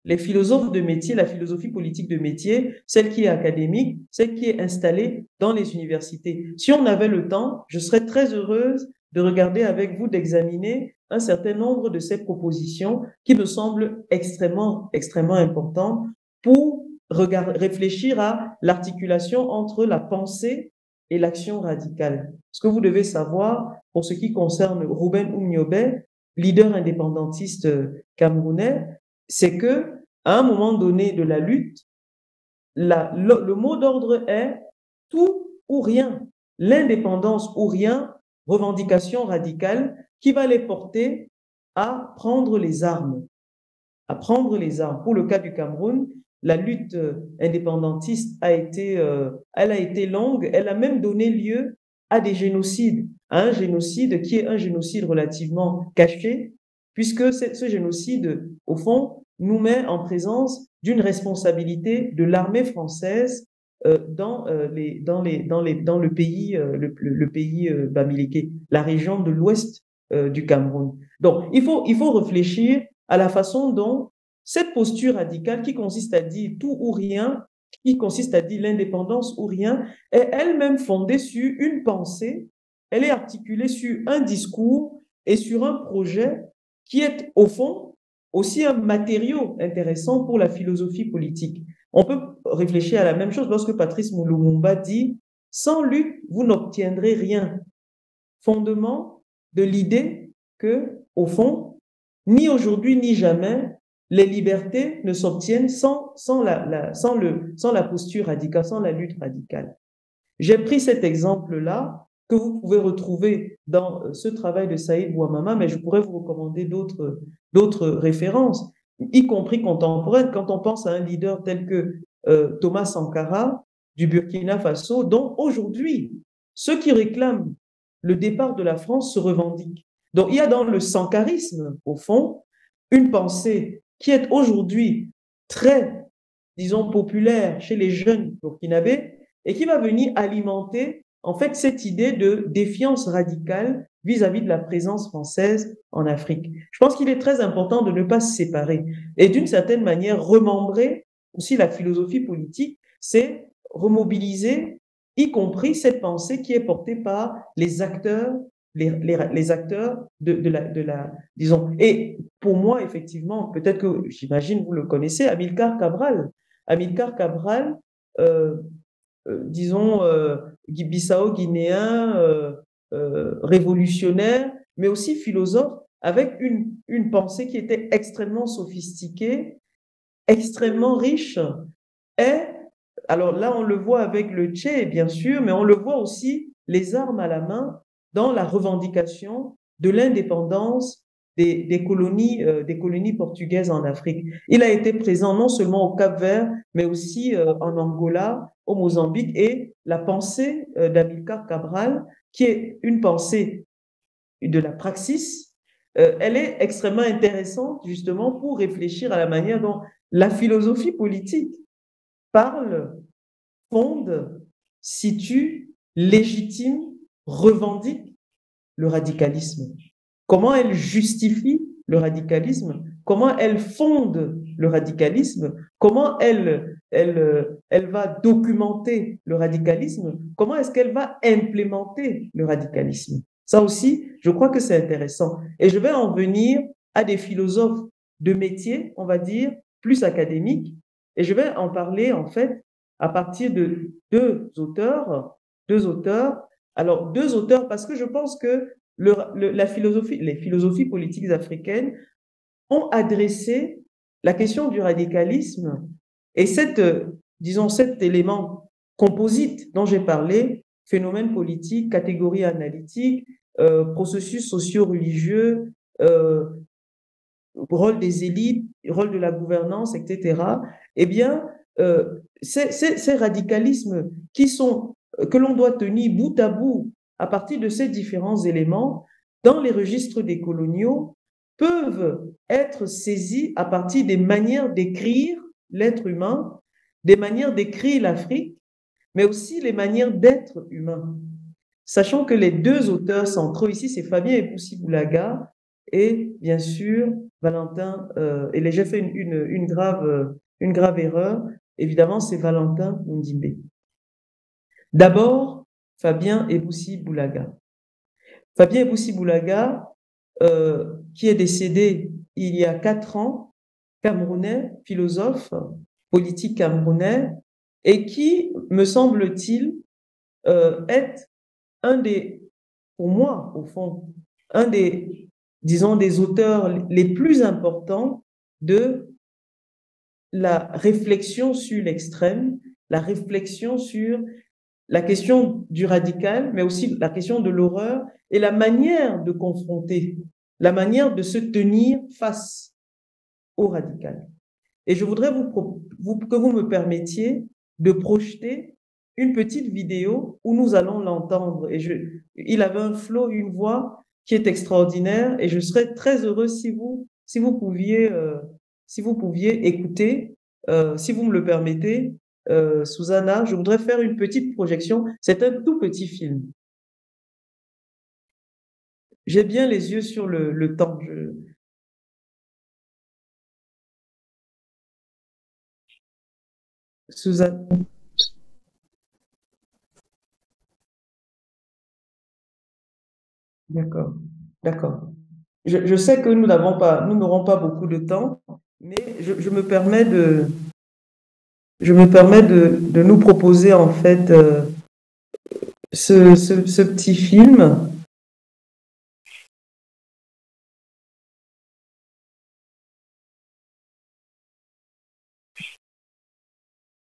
Les philosophes de métier, la philosophie politique de métier, celle qui est académique, celle qui est installée dans les universités. Si on avait le temps, je serais très heureuse de regarder avec vous, d'examiner un certain nombre de ces propositions qui me semblent extrêmement importantes pour réfléchir à l'articulation entre la pensée et l'action radicale. Ce que vous devez savoir, pour ce qui concerne Ruben Umniobe, leader indépendantiste camerounais, c'est que à un moment donné de la lutte, le mot d'ordre est tout ou rien, l'indépendance ou rien, revendication radicale qui va les porter à prendre les armes. Pour le cas du Cameroun, la lutte indépendantiste elle a été longue, elle a même donné lieu à des génocides, à un génocide qui est un génocide relativement caché, puisque ce génocide, au fond, nous met en présence d'une responsabilité de l'armée française dans le pays bamileke, la région de l'ouest du Cameroun. Donc, il faut réfléchir à la façon dont cette posture radicale qui consiste à dire tout ou rien, qui consiste à dire l'indépendance ou rien, est elle-même fondée sur une pensée, elle est articulée sur un discours et sur un projet qui est, au fond, aussi un matériau intéressant pour la philosophie politique. On peut réfléchir à la même chose lorsque Patrice Lumumba dit « Sans lutte, vous n'obtiendrez rien ». Fondement de l'idée que, au fond, ni aujourd'hui ni jamais, les libertés ne s'obtiennent sans la posture radicale, sans la lutte radicale. J'ai pris cet exemple-là que vous pouvez retrouver dans ce travail de Saïd Bouamama, mais je pourrais vous recommander d'autres références, y compris contemporaines, quand on pense à un leader tel que Thomas Sankara du Burkina Faso, dont aujourd'hui, ceux qui réclament le départ de la France se revendiquent. Donc, il y a dans le sankarisme, au fond, une pensée qui est aujourd'hui très, disons, populaire chez les jeunes burkinabés et qui va venir alimenter, en fait, cette idée de défiance radicale vis-à-vis de la présence française en Afrique. Je pense qu'il est très important de ne pas se séparer et d'une certaine manière remembrer aussi la philosophie politique, c'est remobiliser y compris cette pensée qui est portée par les acteurs, les acteurs disons. Et pour moi, effectivement, peut-être que, j'imagine, vous le connaissez, Amilcar Cabral. Amilcar Cabral, disons, Bissau-guinéen, révolutionnaire, mais aussi philosophe, avec une pensée qui était extrêmement sophistiquée, extrêmement riche, et alors là, on le voit avec le Tché, bien sûr, mais on le voit aussi les armes à la main dans la revendication de l'indépendance des colonies portugaises en Afrique. Il a été présent non seulement au Cap-Vert, mais aussi en Angola, au Mozambique, et la pensée d'Amilcar Cabral, qui est une pensée de la praxis, elle est extrêmement intéressante justement pour réfléchir à la manière dont la philosophie politique parle, fonde, situe, légitime, revendique le radicalisme. Comment elle justifie le radicalisme, comment elle fonde le radicalisme, comment elle va documenter le radicalisme, comment est-ce qu'elle va implémenter le radicalisme. Ça aussi, je crois que c'est intéressant. Et je vais en venir à des philosophes de métier, on va dire, plus académiques, et je vais en parler en fait à partir de deux auteurs. Alors, deux auteurs, parce que je pense que les philosophies politiques africaines ont adressé la question du radicalisme et disons, cet élément composite dont j'ai parlé, phénomène politique, catégorie analytique, processus socio-religieux, rôle des élites, rôle de la gouvernance, etc. Eh bien, ces radicalismes que l'on doit tenir bout à bout à partir de ces différents éléments dans les registres des coloniaux peuvent être saisis à partir des manières d'écrire l'être humain, des manières d'écrire l'Afrique, mais aussi les manières d'être humain. Sachant que les deux auteurs centraux ici, c'est Fabien Epousi-Boulaga et bien sûr Valentin, et j'ai fait une grave erreur, évidemment c'est Valentin Mundimbe. D'abord, Fabien Epousi-Boulaga. Fabien Epousi-Boulaga, qui est décédé il y a 4 ans, camerounais, philosophe, politique camerounais, et qui, me semble-t-il, est pour moi, au fond, disons, des auteurs les plus importants de la réflexion sur l'extrême, la réflexion sur la question du radical, mais aussi la question de l'horreur et la manière de confronter, la manière de se tenir face au radical. Et je voudrais que vous me permettiez de projeter une petite vidéo où nous allons l'entendre. Il avait un flow, une voix qui est extraordinaire et je serais très heureux si vous pouviez écouter, si vous me le permettez. Susanna, je voudrais faire une petite projection. C'est un tout petit film. J'ai bien les yeux sur le temps. Suzanne. D'accord, d'accord. Je sais que nous n'aurons pas beaucoup de temps, mais je me permets de nous proposer en fait ce petit film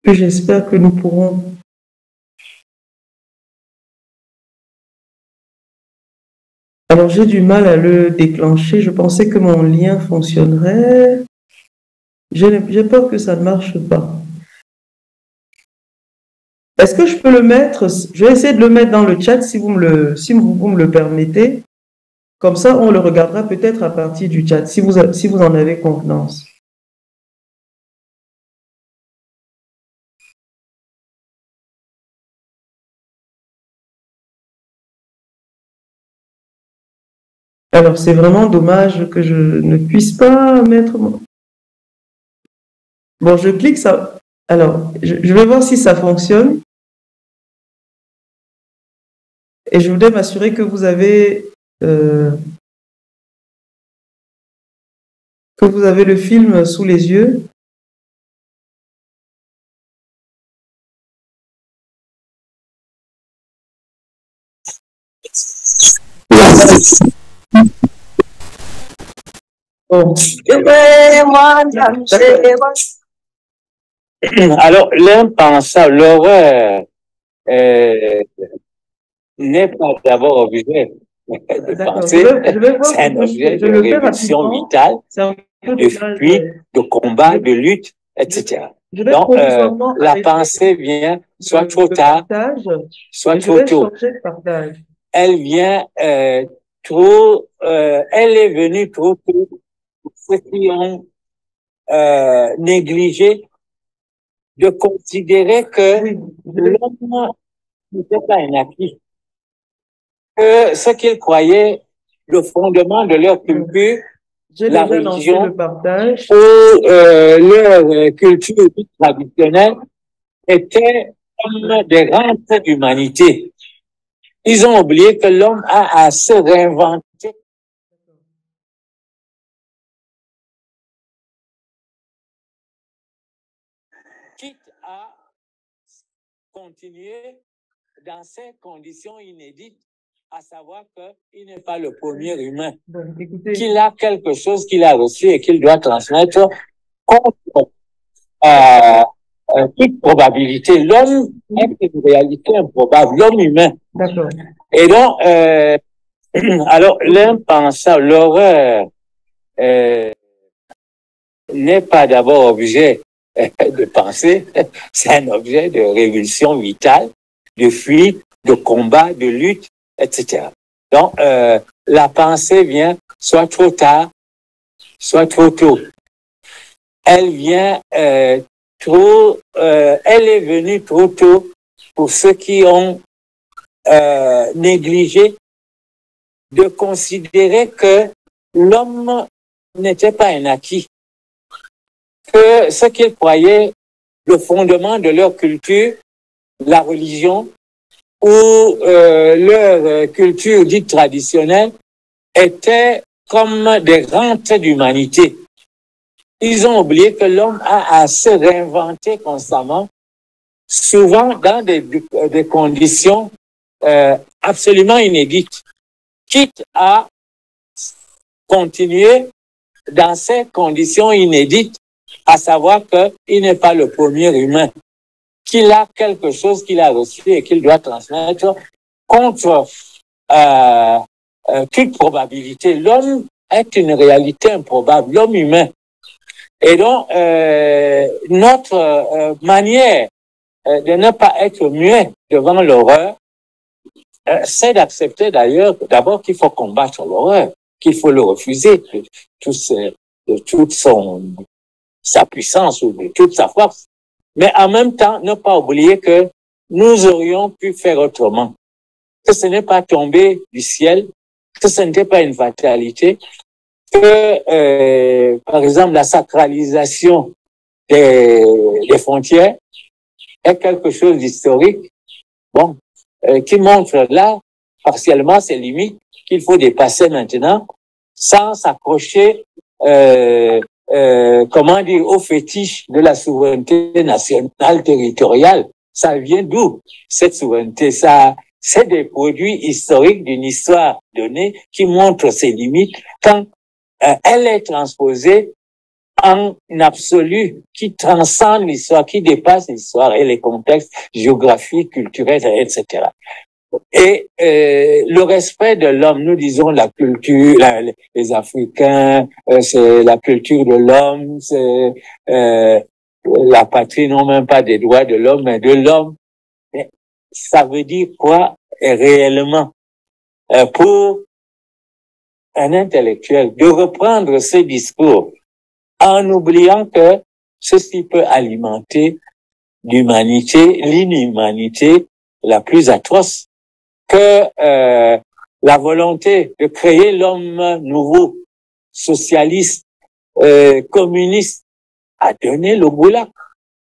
que j'espère que nous pourrons. Alors j'ai du mal à le déclencher. Je pensais que mon lien fonctionnerait. J'ai peur que ça ne marche pas. Est-ce que je peux le mettre? Je vais essayer de le mettre dans le chat si vous me le permettez. Comme ça, on le regardera peut-être à partir du chat, si vous en avez convenance. Alors, c'est vraiment dommage que je ne puisse pas mettre mon... Bon, je clique ça. Alors, je vais voir si ça fonctionne. Et je voudrais m'assurer que vous avez le film sous les yeux. Bon. Alors, l'impensable, l'horreur n'est pas d'abord objet de penser, c'est un objet de révolution vitale, de fuite, de combat, de lutte, etc. Donc, la pensée vient soit trop tard, soit trop tôt. Elle vient elle est venue trop tôt pour ceux qui ont négligé de considérer que l'homme n'était pas un acquis, que ce qu'ils croyaient le fondement de leur culture, la religion ou leur culture traditionnelle était comme des rentes d'humanité. Ils ont oublié que l'homme a à se réinventer. Quitte à continuer dans ces conditions inédites, à savoir qu'il n'est pas le premier humain, qu'il a quelque chose qu'il a reçu et qu'il doit transmettre contre toute probabilité. L'homme est une réalité improbable, l'homme humain. Et donc, alors, l'impensable, l'horreur n'est pas d'abord objet de pensée, c'est un objet de révulsion vitale, de fuite, de combat, de lutte, etc. Donc, la pensée vient soit trop tard, soit trop tôt. Elle vient elle est venue trop tôt pour ceux qui ont négligé de considérer que l'homme n'était pas un acquis, que ce qu'ils croyaient le fondement de leur culture, la religion ou leur culture dite traditionnelle, était comme des rentes d'humanité. Ils ont oublié que l'homme a à se réinventer constamment, souvent dans des conditions absolument inédites, quitte à continuer dans ces conditions inédites, à savoir qu'il n'est pas le premier humain, qu'il a quelque chose qu'il a reçu et qu'il doit transmettre contre toute probabilité. L'homme est une réalité improbable, l'homme humain. Et donc, notre manière de ne pas être muet devant l'horreur, c'est d'accepter d'ailleurs d'abord qu'il faut combattre l'horreur, qu'il faut le refuser de toute sa puissance ou de toute sa force. Mais en même temps, ne pas oublier que nous aurions pu faire autrement, que ce n'est pas tombé du ciel, que ce n'était pas une fatalité, que, par exemple, la sacralisation des frontières est quelque chose d'historique, bon, qui montre là, partiellement, ses limites qu'il faut dépasser maintenant, sans s'accrocher, comment dire, au fétiche de la souveraineté nationale territoriale. Ça vient d'où, cette souveraineté? Ça, c'est des produits historiques d'une histoire donnée qui montrent ses limites quand elle est transposée en absolu, qui transcende l'histoire, qui dépasse l'histoire et les contextes géographiques, culturels, etc. Et le respect de l'homme, nous disons la culture, les Africains, c'est la culture de l'homme, c'est la patrie, non même pas des droits de l'homme, mais de l'homme. Mais ça veut dire quoi réellement pour un intellectuel de reprendre ce discours en oubliant que ceci peut alimenter l'humanité, l'inhumanité la plus atroce, que la volonté de créer l'homme nouveau, socialiste, communiste, a donné le goulag,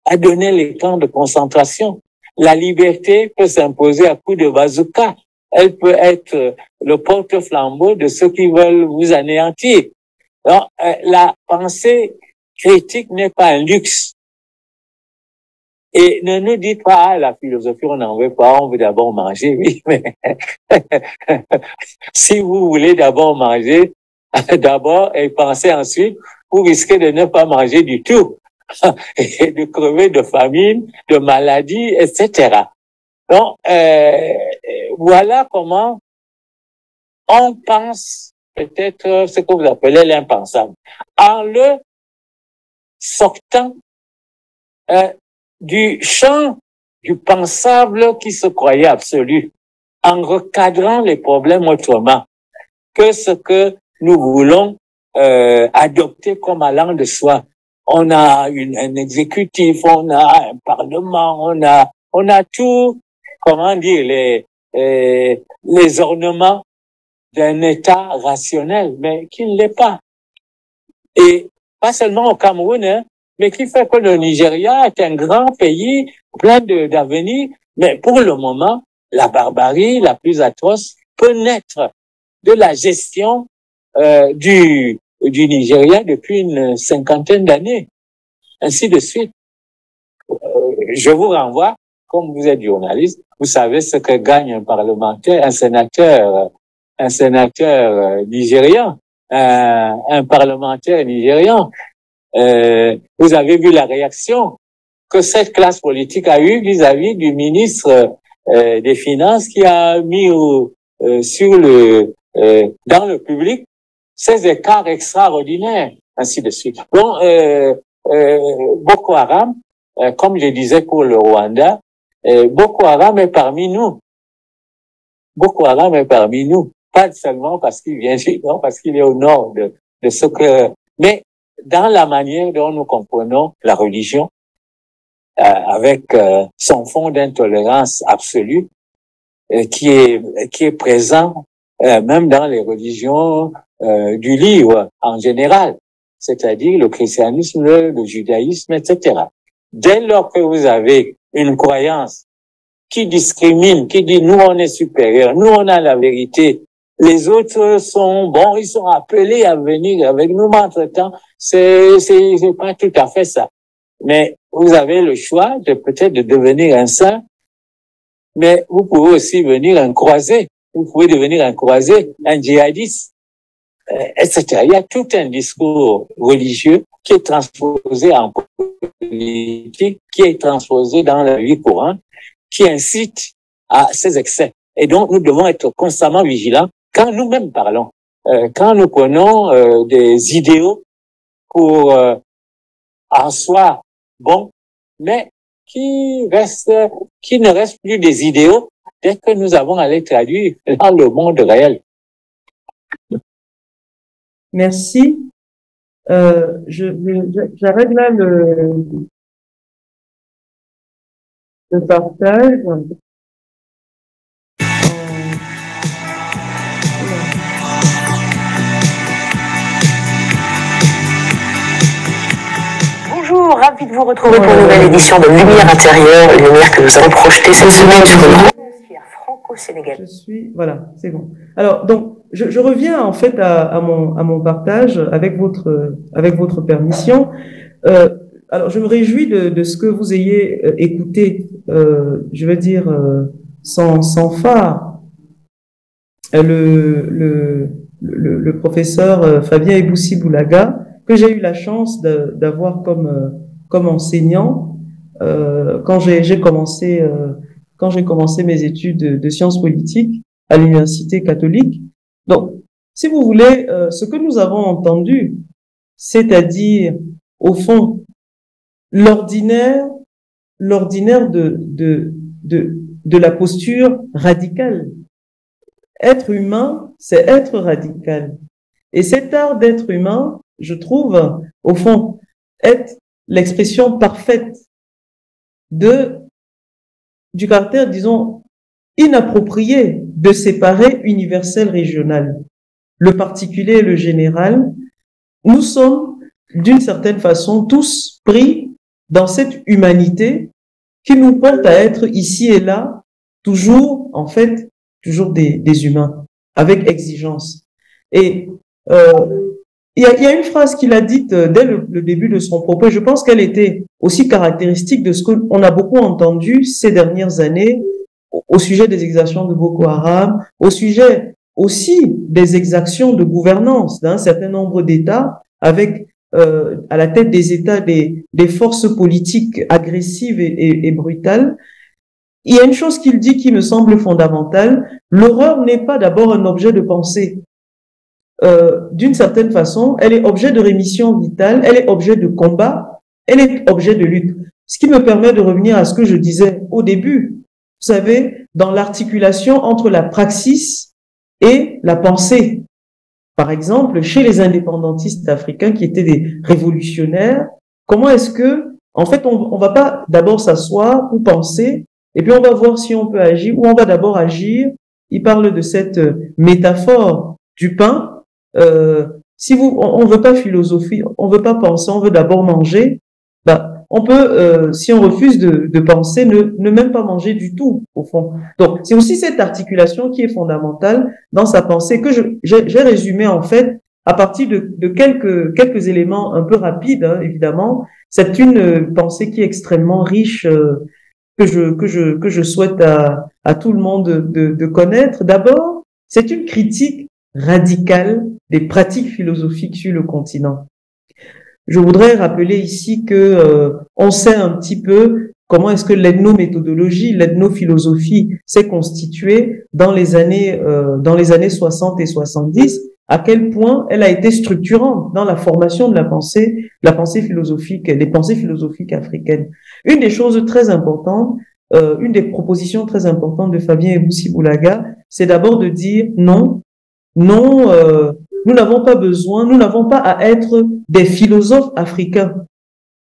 a donné les camps de concentration. La liberté peut s'imposer à coups de bazooka. Elle peut être le porte-flambeau de ceux qui veulent vous anéantir. Donc, la pensée critique n'est pas un luxe. Et ne nous dites pas, ah, la philosophie, on n'en veut pas, on veut d'abord manger. Oui, mais si vous voulez d'abord manger, d'abord et penser ensuite, vous risquez de ne pas manger du tout et de crever de famine, de maladie, etc. Donc, voilà comment on pense peut-être ce que vous appelez l'impensable. En le sortant du champ du pensable qui se croyait absolu, en recadrant les problèmes autrement que ce que nous voulons adopter comme allant de soi. On a un exécutif, on a un parlement, on a tout, comment dire, les ornements d'un État rationnel, mais qui ne l'est pas. Et pas seulement au Cameroun, hein, mais qui fait que le Nigeria est un grand pays plein d'avenir, mais pour le moment, la barbarie la plus atroce peut naître de la gestion du Nigeria depuis une cinquantaine d'années, ainsi de suite. Je vous renvoie, comme vous êtes journaliste, vous savez ce que gagne un parlementaire, un sénateur nigérian, un parlementaire nigérian. Vous avez vu la réaction que cette classe politique a eue vis-à-vis du ministre des Finances qui a mis dans le public ces écarts extraordinaires, ainsi de suite. Bon, Boko Haram, comme je disais pour le Rwanda, Boko Haram est parmi nous. Boko Haram est parmi nous. Pas seulement parce qu'il vient chez nous, parce qu'il est au nord de ce que... Mais dans la manière dont nous comprenons la religion, avec son fond d'intolérance absolue, qui est présent même dans les religions du livre en général, c'est-à-dire le christianisme, le judaïsme, etc. Dès lors que vous avez une croyance qui discrimine, qui dit nous on est supérieur, nous on a la vérité, les autres sont bons, ils sont appelés à venir avec nous, mais entre-temps, c'est pas tout à fait ça. Mais vous avez le choix de peut-être de devenir un saint, mais vous pouvez aussi venir un croisé. Vous pouvez devenir un croisé, un djihadiste, etc. Il y a tout un discours religieux qui est transposé en politique, qui est transposé dans la vie courante, qui incite à ces excès. Et donc, nous devons être constamment vigilants quand nous-mêmes parlons, quand nous prenons des idéaux pour en soi bons, mais qui ne restent plus des idéaux dès que nous avons à les traduire dans le monde réel. Merci. J'arrête là le partage. Bonjour. ravi de vous retrouver pour une nouvelle édition de Lumière intérieure, une lumière que nous avons projetée cette semaine sur une atmosphère franco-sénégalaise. Voilà, c'est bon. Alors, donc, je reviens en fait à mon partage avec votre permission. Alors, je me réjouis de ce que vous ayez écouté, je veux dire, sans phare, le professeur Fabien Eboussi-Boulaga, que j'ai eu la chance d'avoir comme enseignant quand j'ai commencé mes études de sciences politiques à l'université catholique. Donc, si vous voulez, ce que nous avons entendu, c'est-à-dire au fond l'ordinaire de la posture radicale. Être humain, c'est être radical. Et cet art d'être humain, je trouve, au fond, être l'expression parfaite du caractère, disons, inapproprié de séparer universel régional. Le particulier et le général, nous sommes, d'une certaine façon, tous pris dans cette humanité qui nous porte à être ici et là, toujours, en fait, toujours des humains, avec exigence. Et il y a une phrase qu'il a dite dès le début de son propos, et je pense qu'elle était aussi caractéristique de ce qu'on a beaucoup entendu ces dernières années au sujet des exactions de Boko Haram, au sujet aussi des exactions de gouvernance d'un certain nombre d'États, avec à la tête des États des forces politiques agressives et brutales. Il y a une chose qu'il dit qui me semble fondamentale, l'horreur n'est pas d'abord un objet de pensée. D'une certaine façon, elle est objet de rémission vitale, elle est objet de combat, elle est objet de lutte. Ce qui me permet de revenir à ce que je disais au début, vous savez, dans l'articulation entre la praxis et la pensée. Par exemple, chez les indépendantistes africains qui étaient des révolutionnaires, comment est-ce que, en fait, on va pas d'abord s'asseoir ou penser, et puis on va voir si on peut agir, ou on va d'abord agir. Il parle de cette métaphore du pain. Si on veut pas philosopher, on veut pas penser, on veut d'abord manger, bah, on peut, si on refuse de penser, ne même pas manger du tout, au fond. Donc, c'est aussi cette articulation qui est fondamentale dans sa pensée que j'ai résumé, en fait, à partir de quelques éléments un peu rapides, hein, évidemment. C'est une pensée qui est extrêmement riche, que je souhaite à tout le monde de connaître. D'abord, c'est une critique radicale des pratiques philosophiques sur le continent. Je voudrais rappeler ici que on sait un petit peu comment est-ce que l'ethnométhodologie, l'ethnophilosophie s'est constituée dans les années 60 et 70, à quel point elle a été structurante dans la formation de la pensée philosophique, des pensées philosophiques africaines. Une des choses très importantes, une des propositions très importantes de Fabien Eboussi-Boulaga, c'est d'abord de dire non, nous n'avons pas besoin, nous n'avons pas à être des philosophes africains.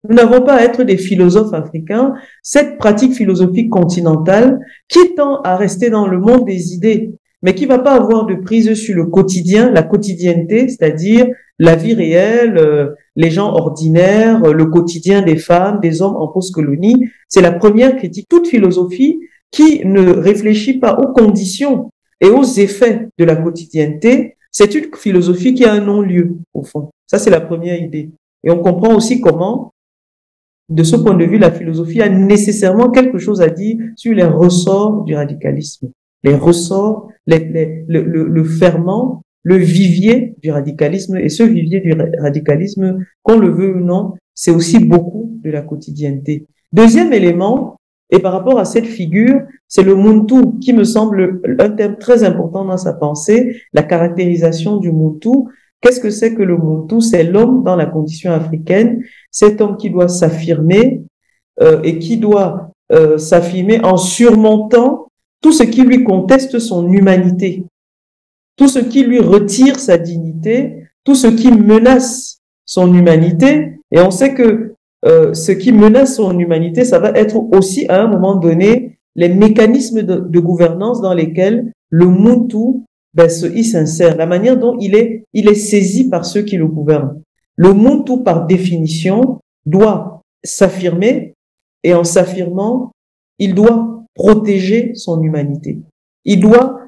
Nous n'avons pas à être des philosophes africains. Cette pratique philosophique continentale qui tend à rester dans le monde des idées, mais qui va pas avoir de prise sur le quotidien, la quotidienneté, c'est-à-dire la vie réelle, les gens ordinaires, le quotidien des femmes, des hommes en post-colonie. C'est la première critique. Toute philosophie qui ne réfléchit pas aux conditions et aux effets de la quotidienneté, c'est une philosophie qui a un non-lieu, au fond. Ça, c'est la première idée. Et on comprend aussi comment, de ce point de vue, la philosophie a nécessairement quelque chose à dire sur les ressorts du radicalisme. Les ressorts, le ferment, le vivier du radicalisme. Et ce vivier du radicalisme, qu'on le veut ou non, c'est aussi beaucoup de la quotidienneté. Deuxième élément, et par rapport à cette figure, c'est le Muntu qui me semble un thème très important dans sa pensée, la caractérisation du Muntu. Qu'est-ce que c'est que le Muntu? C'est l'homme dans la condition africaine, cet homme qui doit s'affirmer et qui doit s'affirmer en surmontant tout ce qui lui conteste son humanité, tout ce qui lui retire sa dignité, tout ce qui menace son humanité. Et on sait que ce qui menace son humanité, ça va être aussi à un moment donné les mécanismes de gouvernance dans lesquels le Muntu il s'insère, la manière dont il est saisi par ceux qui le gouvernent. Le Muntu, par définition, doit s'affirmer, et en s'affirmant, il doit protéger son humanité. Il doit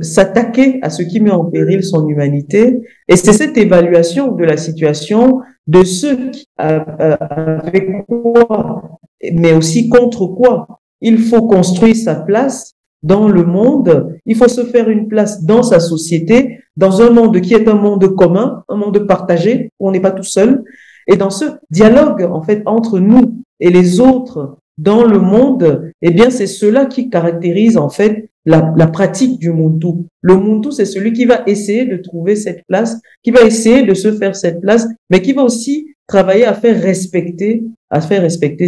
s'attaquer à ce qui met en péril son humanité. Et c'est cette évaluation de la situation, de ceux qui, avec quoi, mais aussi contre quoi il faut construire sa place dans le monde. Il faut se faire une place dans sa société, dans un monde qui est un monde commun, un monde partagé, où on n'est pas tout seul. Et dans ce dialogue, en fait, entre nous et les autres dans le monde, eh bien, c'est cela qui caractérise, en fait, la pratique du Muntu. Le Muntu, c'est celui qui va essayer de trouver cette place, qui va essayer de se faire cette place, mais qui va aussi travailler à faire respecter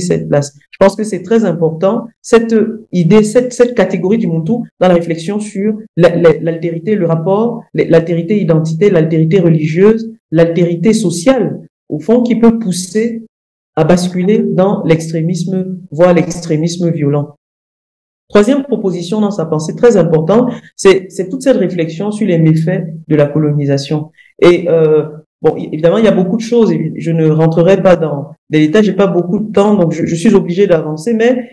cette place. Je pense que c'est très important, cette idée, cette catégorie du Muntu dans la réflexion sur l'altérité, le rapport, l'altérité identité, l'altérité religieuse, l'altérité sociale, au fond, qui peut pousser à basculer dans l'extrémisme, voire l'extrémisme violent. Troisième proposition dans sa pensée très importante, c'est toute cette réflexion sur les méfaits de la colonisation. Et bon, évidemment, il y a beaucoup de choses. Je ne rentrerai pas dans les détails. J'ai pas beaucoup de temps, donc je suis obligé d'avancer. Mais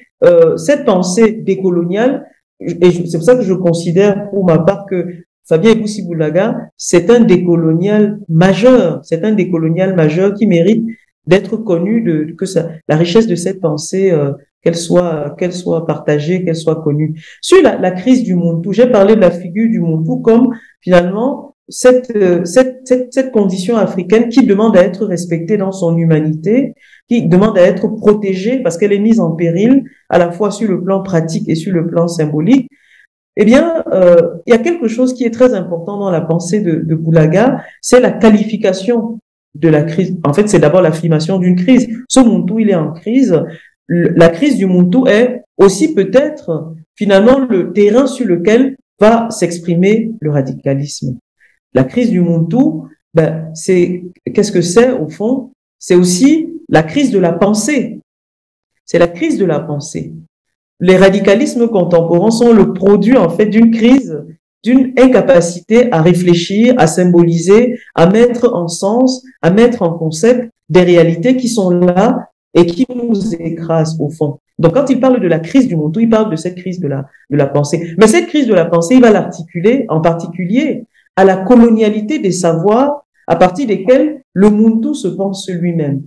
cette pensée décoloniale, et c'est pour ça que je considère pour ma part que Fabien Ebousi-Boulaga, c'est un décolonial majeur. C'est un décolonial majeur qui mérite d'être connu, la richesse de cette pensée, qu'elle soit partagée, qu'elle soit connue. Sur la crise du Muntu, j'ai parlé de la figure du Muntu comme finalement cette condition africaine qui demande à être respectée dans son humanité, qui demande à être protégée parce qu'elle est mise en péril à la fois sur le plan pratique et sur le plan symbolique. Eh bien, il y a quelque chose qui est très important dans la pensée de Boulaga, c'est la qualification de la crise. En fait, c'est d'abord l'affirmation d'une crise. Ce Muntu, il est en crise. La crise du Muntu est aussi peut-être finalement le terrain sur lequel va s'exprimer le radicalisme. La crise du Muntu, qu'est-ce que c'est au fond? C'est aussi la crise de la pensée. C'est la crise de la pensée. Les radicalismes contemporains sont le produit en fait d'une crise, d'une incapacité à réfléchir, à symboliser, à mettre en sens, à mettre en concept des réalités qui sont là et qui nous écrasent au fond. Donc quand il parle de la crise du Muntu, il parle de cette crise de la pensée. Mais cette crise de la pensée, il va l'articuler en particulier à la colonialité des savoirs à partir desquels le Muntu se pense lui-même.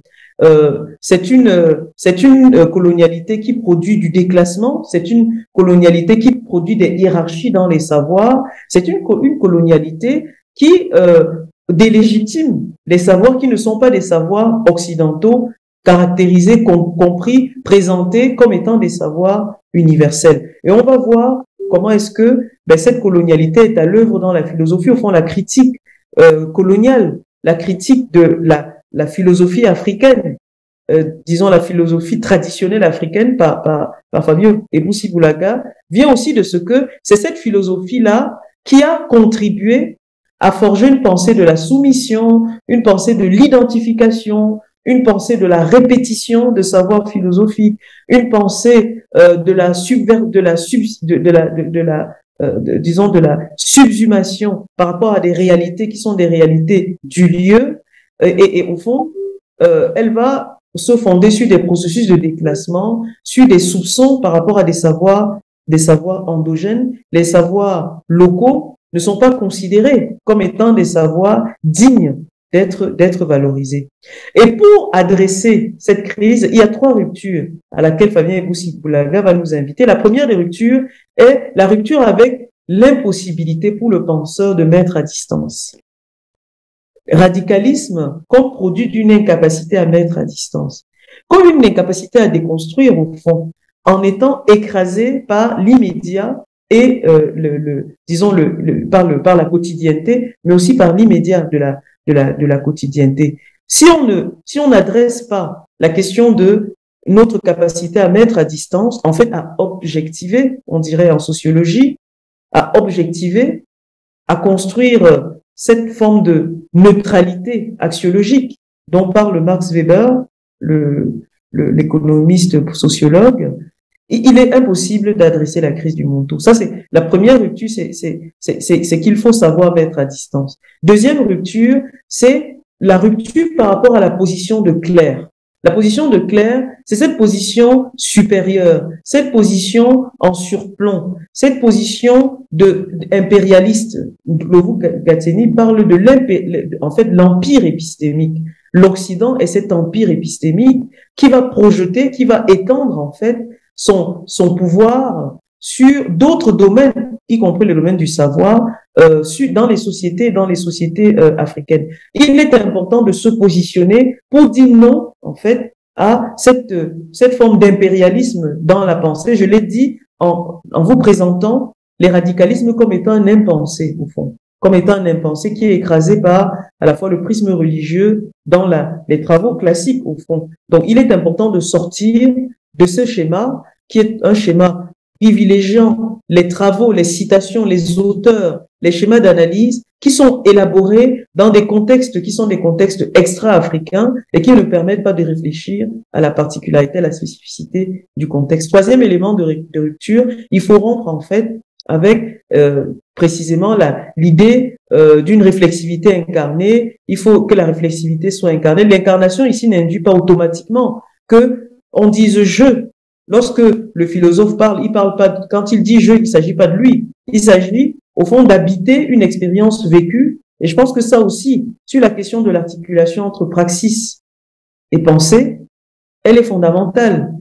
C'est une colonialité qui produit du déclassement, c'est une colonialité qui produit des hiérarchies dans les savoirs, c'est une colonialité qui délégitime les savoirs qui ne sont pas des savoirs occidentaux, caractérisés, compris, présentés comme étant des savoirs universels. Et on va voir comment est-ce que cette colonialité est à l'œuvre dans la philosophie, au fond la critique coloniale, la critique de la philosophie africaine, disons la philosophie traditionnelle africaine par Fabien Ebousi-Boulaga, vient aussi de ce que c'est cette philosophie-là qui a contribué à forger une pensée de la soumission, une pensée de l'identification, une pensée de la répétition de savoir philosophique, une pensée de la subsumation par rapport à des réalités qui sont des réalités du lieu, et au fond, elle va se fonder sur des processus de déclassement, sur des soupçons par rapport à des savoirs endogènes. Les savoirs locaux ne sont pas considérés comme étant des savoirs dignes d'être valorisés. Et pour adresser cette crise, il y a 3 ruptures à laquelle Fabien Ebousi-Boulaga va nous inviter. La première des ruptures est la rupture avec l'impossibilité pour le penseur de mettre à distance. Radicalisme comme produit d'une incapacité à mettre à distance, comme une incapacité à déconstruire au fond, en étant écrasé par l'immédiat et par la quotidienneté, mais aussi par l'immédiat de la quotidienneté. Si on n'adresse pas la question de notre capacité à mettre à distance, en fait à objectiver, on dirait en sociologie, à objectiver, à construire cette forme de neutralité axiologique dont parle Max Weber, l'économiste sociologue, il est impossible d'adresser la crise du Muntu. Ça, c'est la première rupture, c'est qu'il faut savoir mettre à distance. Deuxième rupture, c'est la rupture par rapport à la position de Claire. La position de Claire, c'est cette position supérieure, cette position en surplomb, cette position impérialiste. Lovu-Gatseni parle de l'empire épistémique. L'Occident est cet empire épistémique qui va projeter, qui va étendre en fait son pouvoir sur d'autres domaines, y compris le domaine du savoir, dans les sociétés africaines. Il est important de se positionner pour dire non, en fait, à cette forme d'impérialisme dans la pensée. Je l'ai dit en vous présentant les radicalismes comme étant un impensé, au fond, comme étant un impensé qui est écrasé par à la fois le prisme religieux dans les travaux classiques, au fond. Donc, il est important de sortir de ce schéma qui est un schéma privilégiant les travaux, les citations, les auteurs, les schémas d'analyse qui sont élaborés dans des contextes qui sont des contextes extra-africains et qui ne permettent pas de réfléchir à la particularité, à la spécificité du contexte. Troisième élément de rupture, il faut rompre en fait avec précisément l'idée d'une réflexivité incarnée. Il faut que la réflexivité soit incarnée. L'incarnation ici n'induit pas automatiquement que on dise je. Lorsque le philosophe parle, il parle pas, quand il dit je, il s'agit pas de lui. Il s'agit, au fond, d'habiter une expérience vécue. Et je pense que ça aussi, sur la question de l'articulation entre praxis et pensée, elle est fondamentale.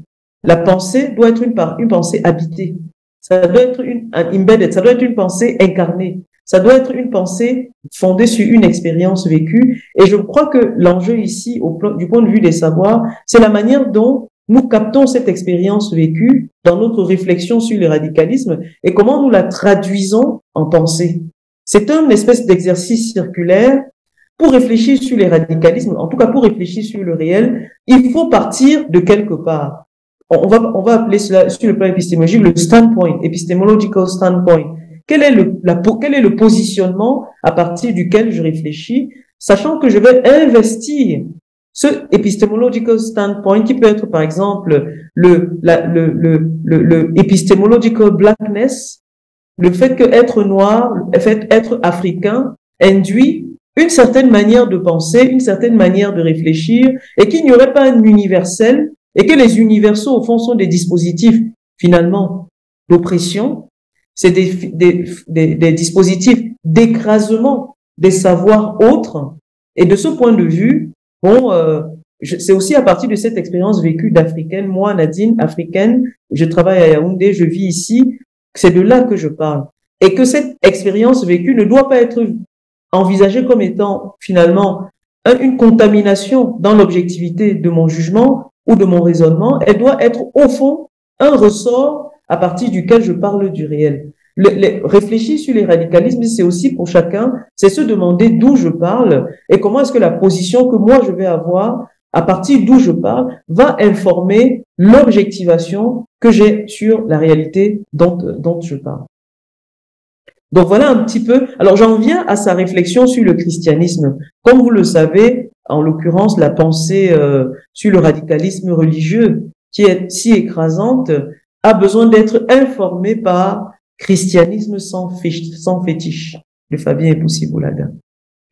La pensée doit être une pensée habitée. Ça doit être embedded, ça doit être une pensée incarnée. Ça doit être une pensée fondée sur une expérience vécue. Et je crois que l'enjeu ici, du point de vue des savoirs, c'est la manière dont nous captons cette expérience vécue dans notre réflexion sur le radicalisme et comment nous la traduisons en pensée. C'est une espèce d'exercice circulaire. Pour réfléchir sur les radicalismes, en tout cas pour réfléchir sur le réel, il faut partir de quelque part. On va appeler cela sur le plan épistémologique le standpoint, epistemological standpoint. Quel est le positionnement à partir duquel je réfléchis, sachant que je vais investir ce epistemological standpoint qui peut être, par exemple, le epistemological blackness, le fait que être noir, le fait être africain induit une certaine manière de penser, une certaine manière de réfléchir, et qu'il n'y aurait pas un universel, et que les universaux, au fond, sont des dispositifs, finalement, d'oppression, c'est des dispositifs d'écrasement des savoirs autres, et de ce point de vue, bon, c'est aussi à partir de cette expérience vécue d'africaine, moi, Nadine, africaine, je travaille à Yaoundé, je vis ici, c'est de là que je parle. Et que cette expérience vécue ne doit pas être envisagée comme étant, finalement, une contamination dans l'objectivité de mon jugement ou de mon raisonnement. Elle doit être, au fond, un ressort à partir duquel je parle du réel. Réfléchir sur les radicalismes, c'est aussi pour chacun, c'est se demander d'où je parle et comment est-ce que la position que moi je vais avoir à partir d'où je parle va informer l'objectivation que j'ai sur la réalité dont je parle. Donc voilà un petit peu. Alors j'en viens à sa réflexion sur le christianisme. Comme vous le savez, en l'occurrence, la pensée sur le radicalisme religieux, qui est si écrasante, a besoin d'être informée par Christianisme sans fétiche, de Fabien Epousi-Boulaga.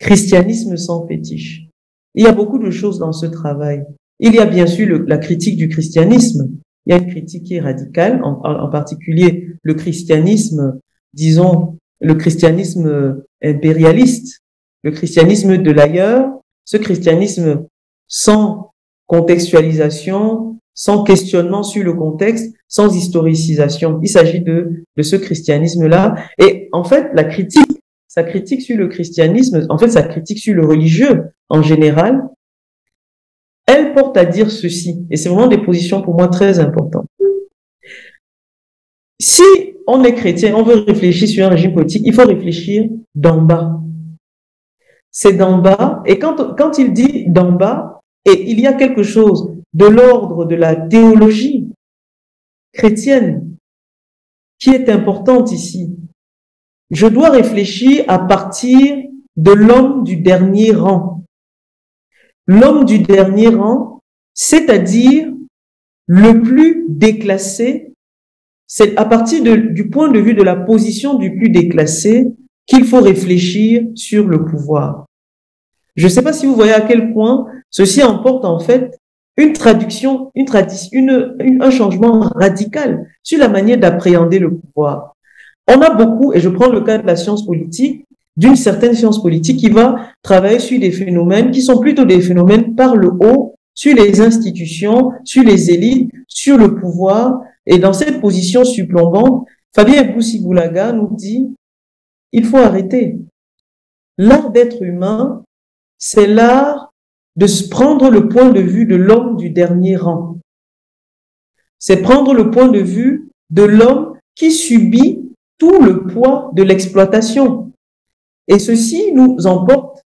Christianisme sans fétiche. Il y a beaucoup de choses dans ce travail. Il y a bien sûr la critique du christianisme. Il y a une critique qui est radicale, en particulier le christianisme, disons, le christianisme impérialiste, le christianisme de l'ailleurs, ce christianisme sans contextualisation, sans questionnement sur le contexte, sans historicisation. Il s'agit de ce christianisme-là. Et en fait, sa critique sur le christianisme, en fait, sa critique sur le religieux en général, elle porte à dire ceci. Et c'est vraiment des positions pour moi très importantes. Si on est chrétien, on veut réfléchir sur un régime politique, il faut réfléchir d'en bas. C'est d'en bas. Et quand il dit d'en bas, et il y a quelque chose de l'ordre de la théologie chrétienne qui est importante ici. Je dois réfléchir à partir de l'homme du dernier rang. L'homme du dernier rang, c'est-à-dire le plus déclassé, c'est à partir du point de vue de la position du plus déclassé qu'il faut réfléchir sur le pouvoir. Je ne sais pas si vous voyez à quel point ceci emporte en fait une traduction, un changement radical sur la manière d'appréhender le pouvoir. On a beaucoup, et je prends le cas de la science politique, d'une certaine science politique qui va travailler sur des phénomènes qui sont plutôt des phénomènes par le haut, sur les institutions, sur les élites, sur le pouvoir. Et dans cette position surplombante, Fabien Epousi-Boulaga nous dit, il faut arrêter. L'art d'être humain, c'est l'art de se prendre le point de vue de l'homme du dernier rang. C'est prendre le point de vue de l'homme qui subit tout le poids de l'exploitation. Et ceci nous emporte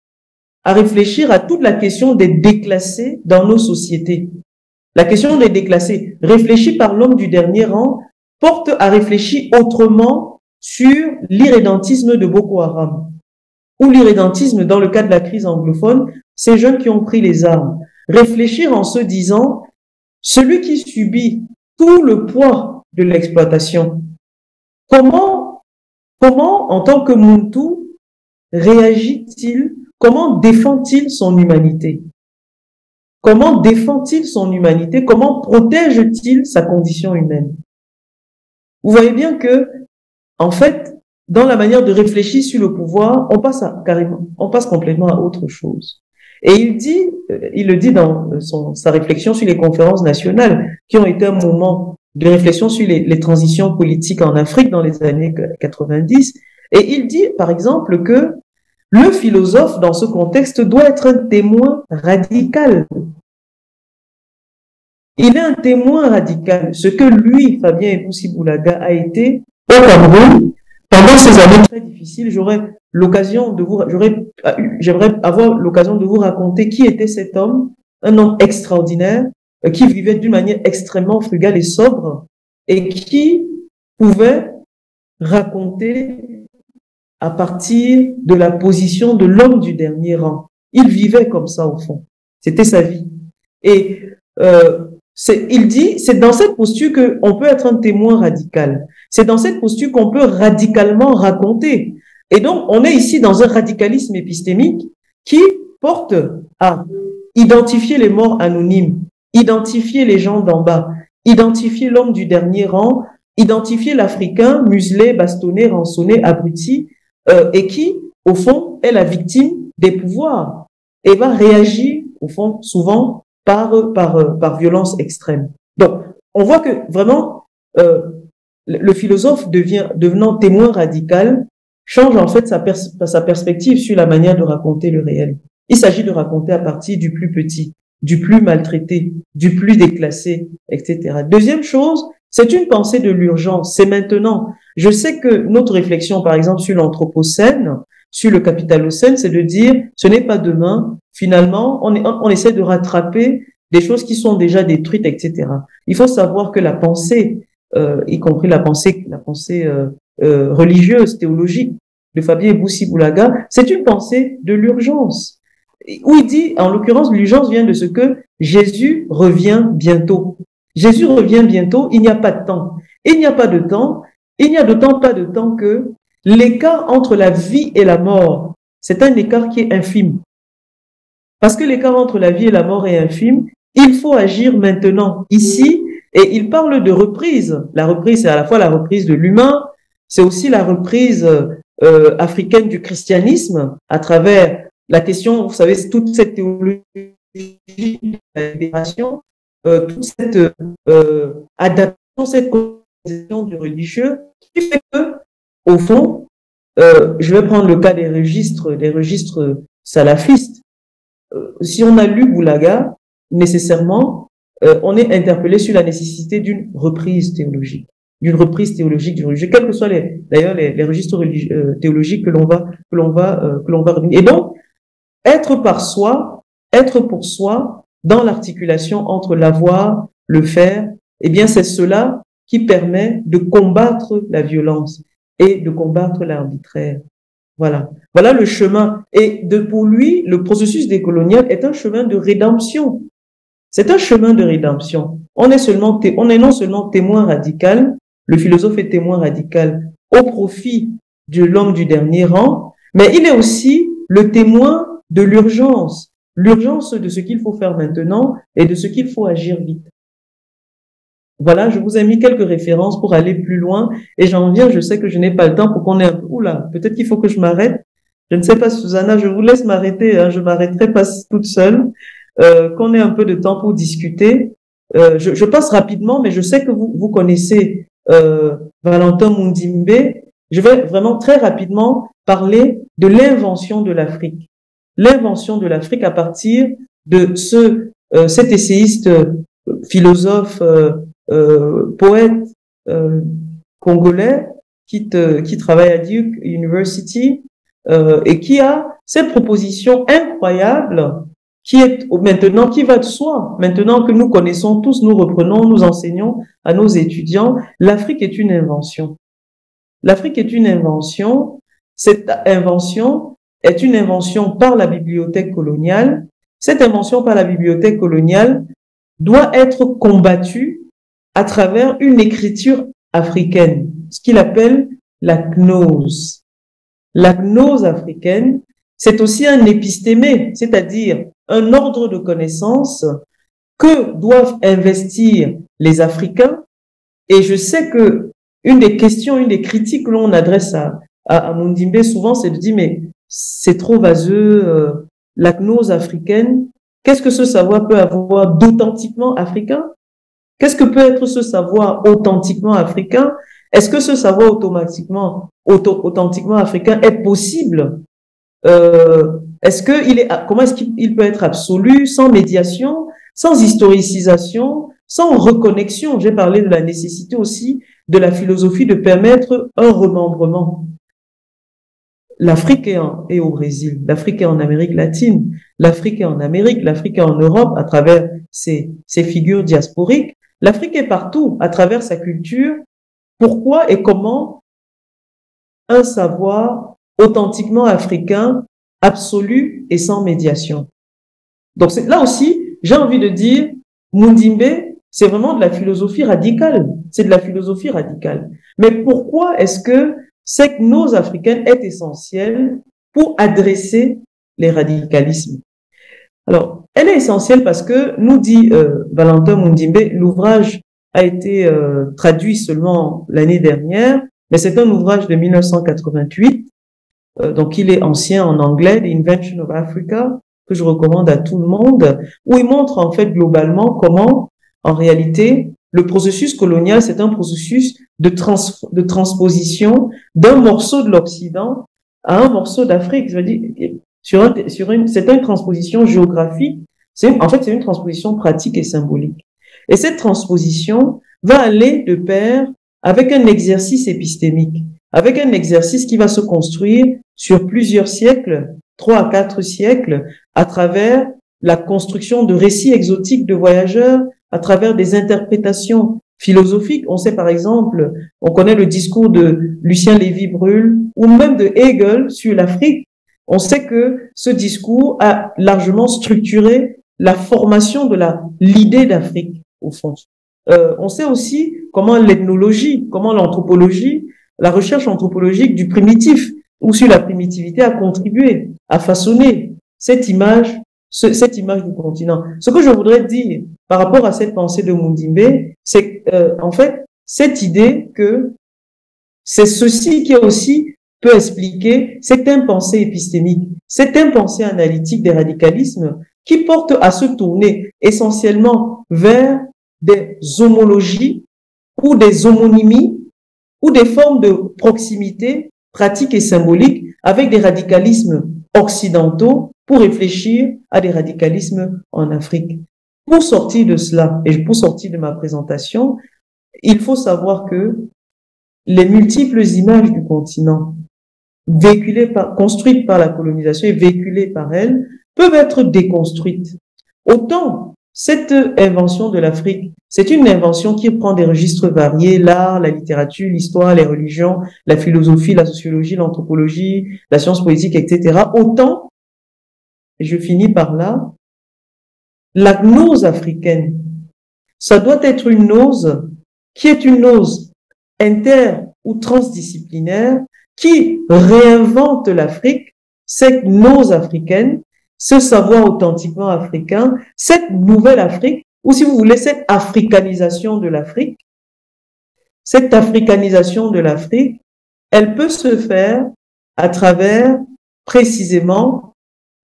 à réfléchir à toute la question des déclassés dans nos sociétés. La question des déclassés, réfléchie par l'homme du dernier rang, porte à réfléchir autrement sur l'irrédentisme de Boko Haram. Ou l'irrédentisme dans le cas de la crise anglophone, ces jeunes qui ont pris les armes. Réfléchir en se disant, celui qui subit tout le poids de l'exploitation, comment, en tant que Muntu, réagit-il, comment défend-il son humanité? Comment défend-il son humanité? Comment protège-t-il sa condition humaine? Vous voyez bien que, en fait, dans la manière de réfléchir sur le pouvoir, on passe complètement à autre chose. Et il le dit dans sa réflexion sur les conférences nationales, qui ont été un moment de réflexion sur les transitions politiques en Afrique dans les années 90. Et il dit, par exemple, que le philosophe, dans ce contexte, doit être un témoin radical. Il est un témoin radical. Ce que lui, Fabien Epousi-Boulaga, a été au Cameroun, pendant ces années très difficiles, j'aimerais avoir l'occasion de vous raconter qui était cet homme, un homme extraordinaire, qui vivait d'une manière extrêmement frugale et sobre, et qui pouvait raconter à partir de la position de l'homme du dernier rang. Il vivait comme ça au fond. C'était sa vie. Et il dit, c'est dans cette posture qu'on peut être un témoin radical. C'est dans cette posture qu'on peut radicalement raconter. Et donc, on est ici dans un radicalisme épistémique qui porte à identifier les morts anonymes, identifier les gens d'en bas, identifier l'homme du dernier rang, identifier l'Africain muselé, bastonné, rançonné, abruti, et qui, au fond, est la victime des pouvoirs et va réagir, au fond, souvent par violence extrême. Donc, on voit que vraiment, le philosophe devenant témoin radical, change en fait sa perspective sur la manière de raconter le réel. Il s'agit de raconter à partir du plus petit, du plus maltraité, du plus déclassé, etc. Deuxième chose, c'est une pensée de l'urgence. C'est maintenant. Je sais que notre réflexion, par exemple, sur l'anthropocène, sur le capitalocène, c'est de dire, ce n'est pas demain. Finalement, on essaie de rattraper des choses qui sont déjà détruites, etc. Il faut savoir que la pensée, y compris la pensée religieuse, théologique de Fabien Epousi-Boulaga, c'est une pensée de l'urgence. Où il dit, en l'occurrence, l'urgence vient de ce que Jésus revient bientôt. Jésus revient bientôt, il n'y a pas de temps. Il n'y a pas de temps, il n'y a d'autant pas de temps que l'écart entre la vie et la mort, c'est un écart qui est infime. Parce que l'écart entre la vie et la mort est infime, il faut agir maintenant, ici, et il parle de reprise. La reprise, c'est à la fois la reprise de l'humain, c'est aussi la reprise africaine du christianisme à travers la question, vous savez, toute cette théologie de la libération, toute cette adaptation, cette conception du religieux, qui fait que, au fond, je vais prendre le cas des registres salafistes. Si on a lu Boulaga, nécessairement, on est interpellé sur la nécessité d'une reprise théologique du religieux, quels que soient d'ailleurs les registres théologiques que l'on va retenir. Et donc, être pour soi, dans l'articulation entre l'avoir, le faire, eh bien, c'est cela qui permet de combattre la violence et de combattre l'arbitraire. Voilà. Voilà le chemin. Et pour lui, le processus décolonial est un chemin de rédemption. C'est un chemin de rédemption. On est non seulement témoin radical, le philosophe est témoin radical au profit de l'homme du dernier rang, mais il est aussi le témoin de l'urgence. l'urgence de ce qu'il faut faire maintenant et de ce qu'il faut agir vite. Voilà, je vous ai mis quelques références pour aller plus loin et j'en viens, je sais que je n'ai pas le temps pour qu'on ait un peu, oula, peut-être qu'il faut que je m'arrête. Je ne sais pas, Susanna, je vous laisse m'arrêter, hein, je m'arrêterai pas toute seule, qu'on ait un peu de temps pour discuter. Je passe rapidement, mais je sais que vous connaissez Valentin Mundimbe. Je vais vraiment très rapidement parler de l'invention de l'Afrique. L'invention de l'Afrique à partir de cet essayiste, philosophe, poète congolais qui travaille à Duke University et qui a cette proposition incroyable qui va de soi. Maintenant que nous connaissons tous, nous reprenons, nous enseignons à nos étudiants, l'Afrique est une invention. L'Afrique est une invention. Cette invention est une invention par la bibliothèque coloniale. Cette invention par la bibliothèque coloniale doit être combattue à travers une écriture africaine, ce qu'il appelle la gnose. La gnose africaine, c'est aussi un épistémé, c'est-à-dire un ordre de connaissances que doivent investir les Africains. Et je sais que une des questions, une des critiques que l'on adresse à Mundimbe souvent, c'est de dire, mais c'est trop vaseux, la gnose africaine. Qu'est-ce que ce savoir peut avoir d'authentiquement africain? Qu'est-ce que peut être ce savoir authentiquement africain? Est-ce que ce savoir authentiquement africain est possible? Comment est-ce qu'il peut être absolu, sans médiation, sans historicisation, sans reconnexion? J'ai parlé de la nécessité aussi de la philosophie de permettre un remembrement. L'Afrique est au Brésil, l'Afrique est en Amérique latine, l'Afrique est en Amérique, l'Afrique est en Europe à travers ses figures diasporiques. L'Afrique est partout à travers sa culture. Pourquoi et comment un savoir authentiquement africain, absolu et sans médiation? Donc là aussi, j'ai envie de dire, Mundimbe, c'est vraiment de la philosophie radicale. C'est de la philosophie radicale. Mais pourquoi est-ce que cette gnose africaine est essentielle pour adresser les radicalismes? Alors, elle est essentielle parce que, nous dit Valentin Mundimbe, l'ouvrage a été traduit seulement l'année dernière, mais c'est un ouvrage de 1988, donc il est ancien en anglais, The Invention of Africa, que je recommande à tout le monde, où il montre en fait globalement comment, en réalité, le processus colonial, c'est un processus de transposition d'un morceau de l'Occident à un morceau d'Afrique. Je veux dire, c'est une transposition géographique. En fait, c'est une transposition pratique et symbolique. Et cette transposition va aller de pair avec un exercice épistémique, avec un exercice qui va se construire sur plusieurs siècles, 3 à 4 siècles, à travers la construction de récits exotiques de voyageurs, à travers des interprétations philosophiques. On sait par exemple, on connaît le discours de Lucien Lévy-Bruhl ou même de Hegel sur l'Afrique. On sait que ce discours a largement structuré la formation de l'idée d'Afrique, au fond. On sait aussi comment l'ethnologie, comment l'anthropologie, la recherche anthropologique du primitif ou sur la primitivité a contribué à façonner cette image du continent. Ce que je voudrais dire par rapport à cette pensée de Mundimbe, c'est en fait cette idée que c'est ceci qui aussi peut expliquer cette impensée épistémique, cette impensée analytique des radicalismes qui porte à se tourner essentiellement vers des homologies ou des homonymies ou des formes de proximité pratiques et symboliques avec des radicalismes occidentaux pour réfléchir à des radicalismes en Afrique. Pour sortir de cela, et pour sortir de ma présentation, il faut savoir que les multiples images du continent, construites par la colonisation et véhiculées par elle, peuvent être déconstruites. Autant cette invention de l'Afrique, c'est une invention qui prend des registres variés, l'art, la littérature, l'histoire, les religions, la philosophie, la sociologie, l'anthropologie, la science politique, etc. Autant, et je finis par là, la gnose africaine, ça doit être une gnose qui est une gnose inter- ou transdisciplinaire qui réinvente l'Afrique, cette gnose africaine, ce savoir authentiquement africain, cette nouvelle Afrique, ou si vous voulez, cette africanisation de l'Afrique, elle peut se faire à travers précisément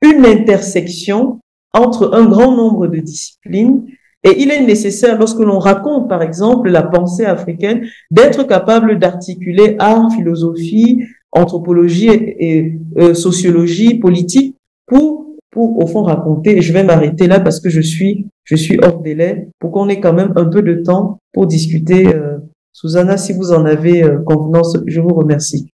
une intersection entre un grand nombre de disciplines. Et il est nécessaire, lorsque l'on raconte, par exemple, la pensée africaine, d'être capable d'articuler art, philosophie, anthropologie et sociologie, politique, pour au fond raconter. Et je vais m'arrêter là parce que je suis hors délai, pour qu'on ait quand même un peu de temps pour discuter. Susanna, si vous en avez convenance, je vous remercie.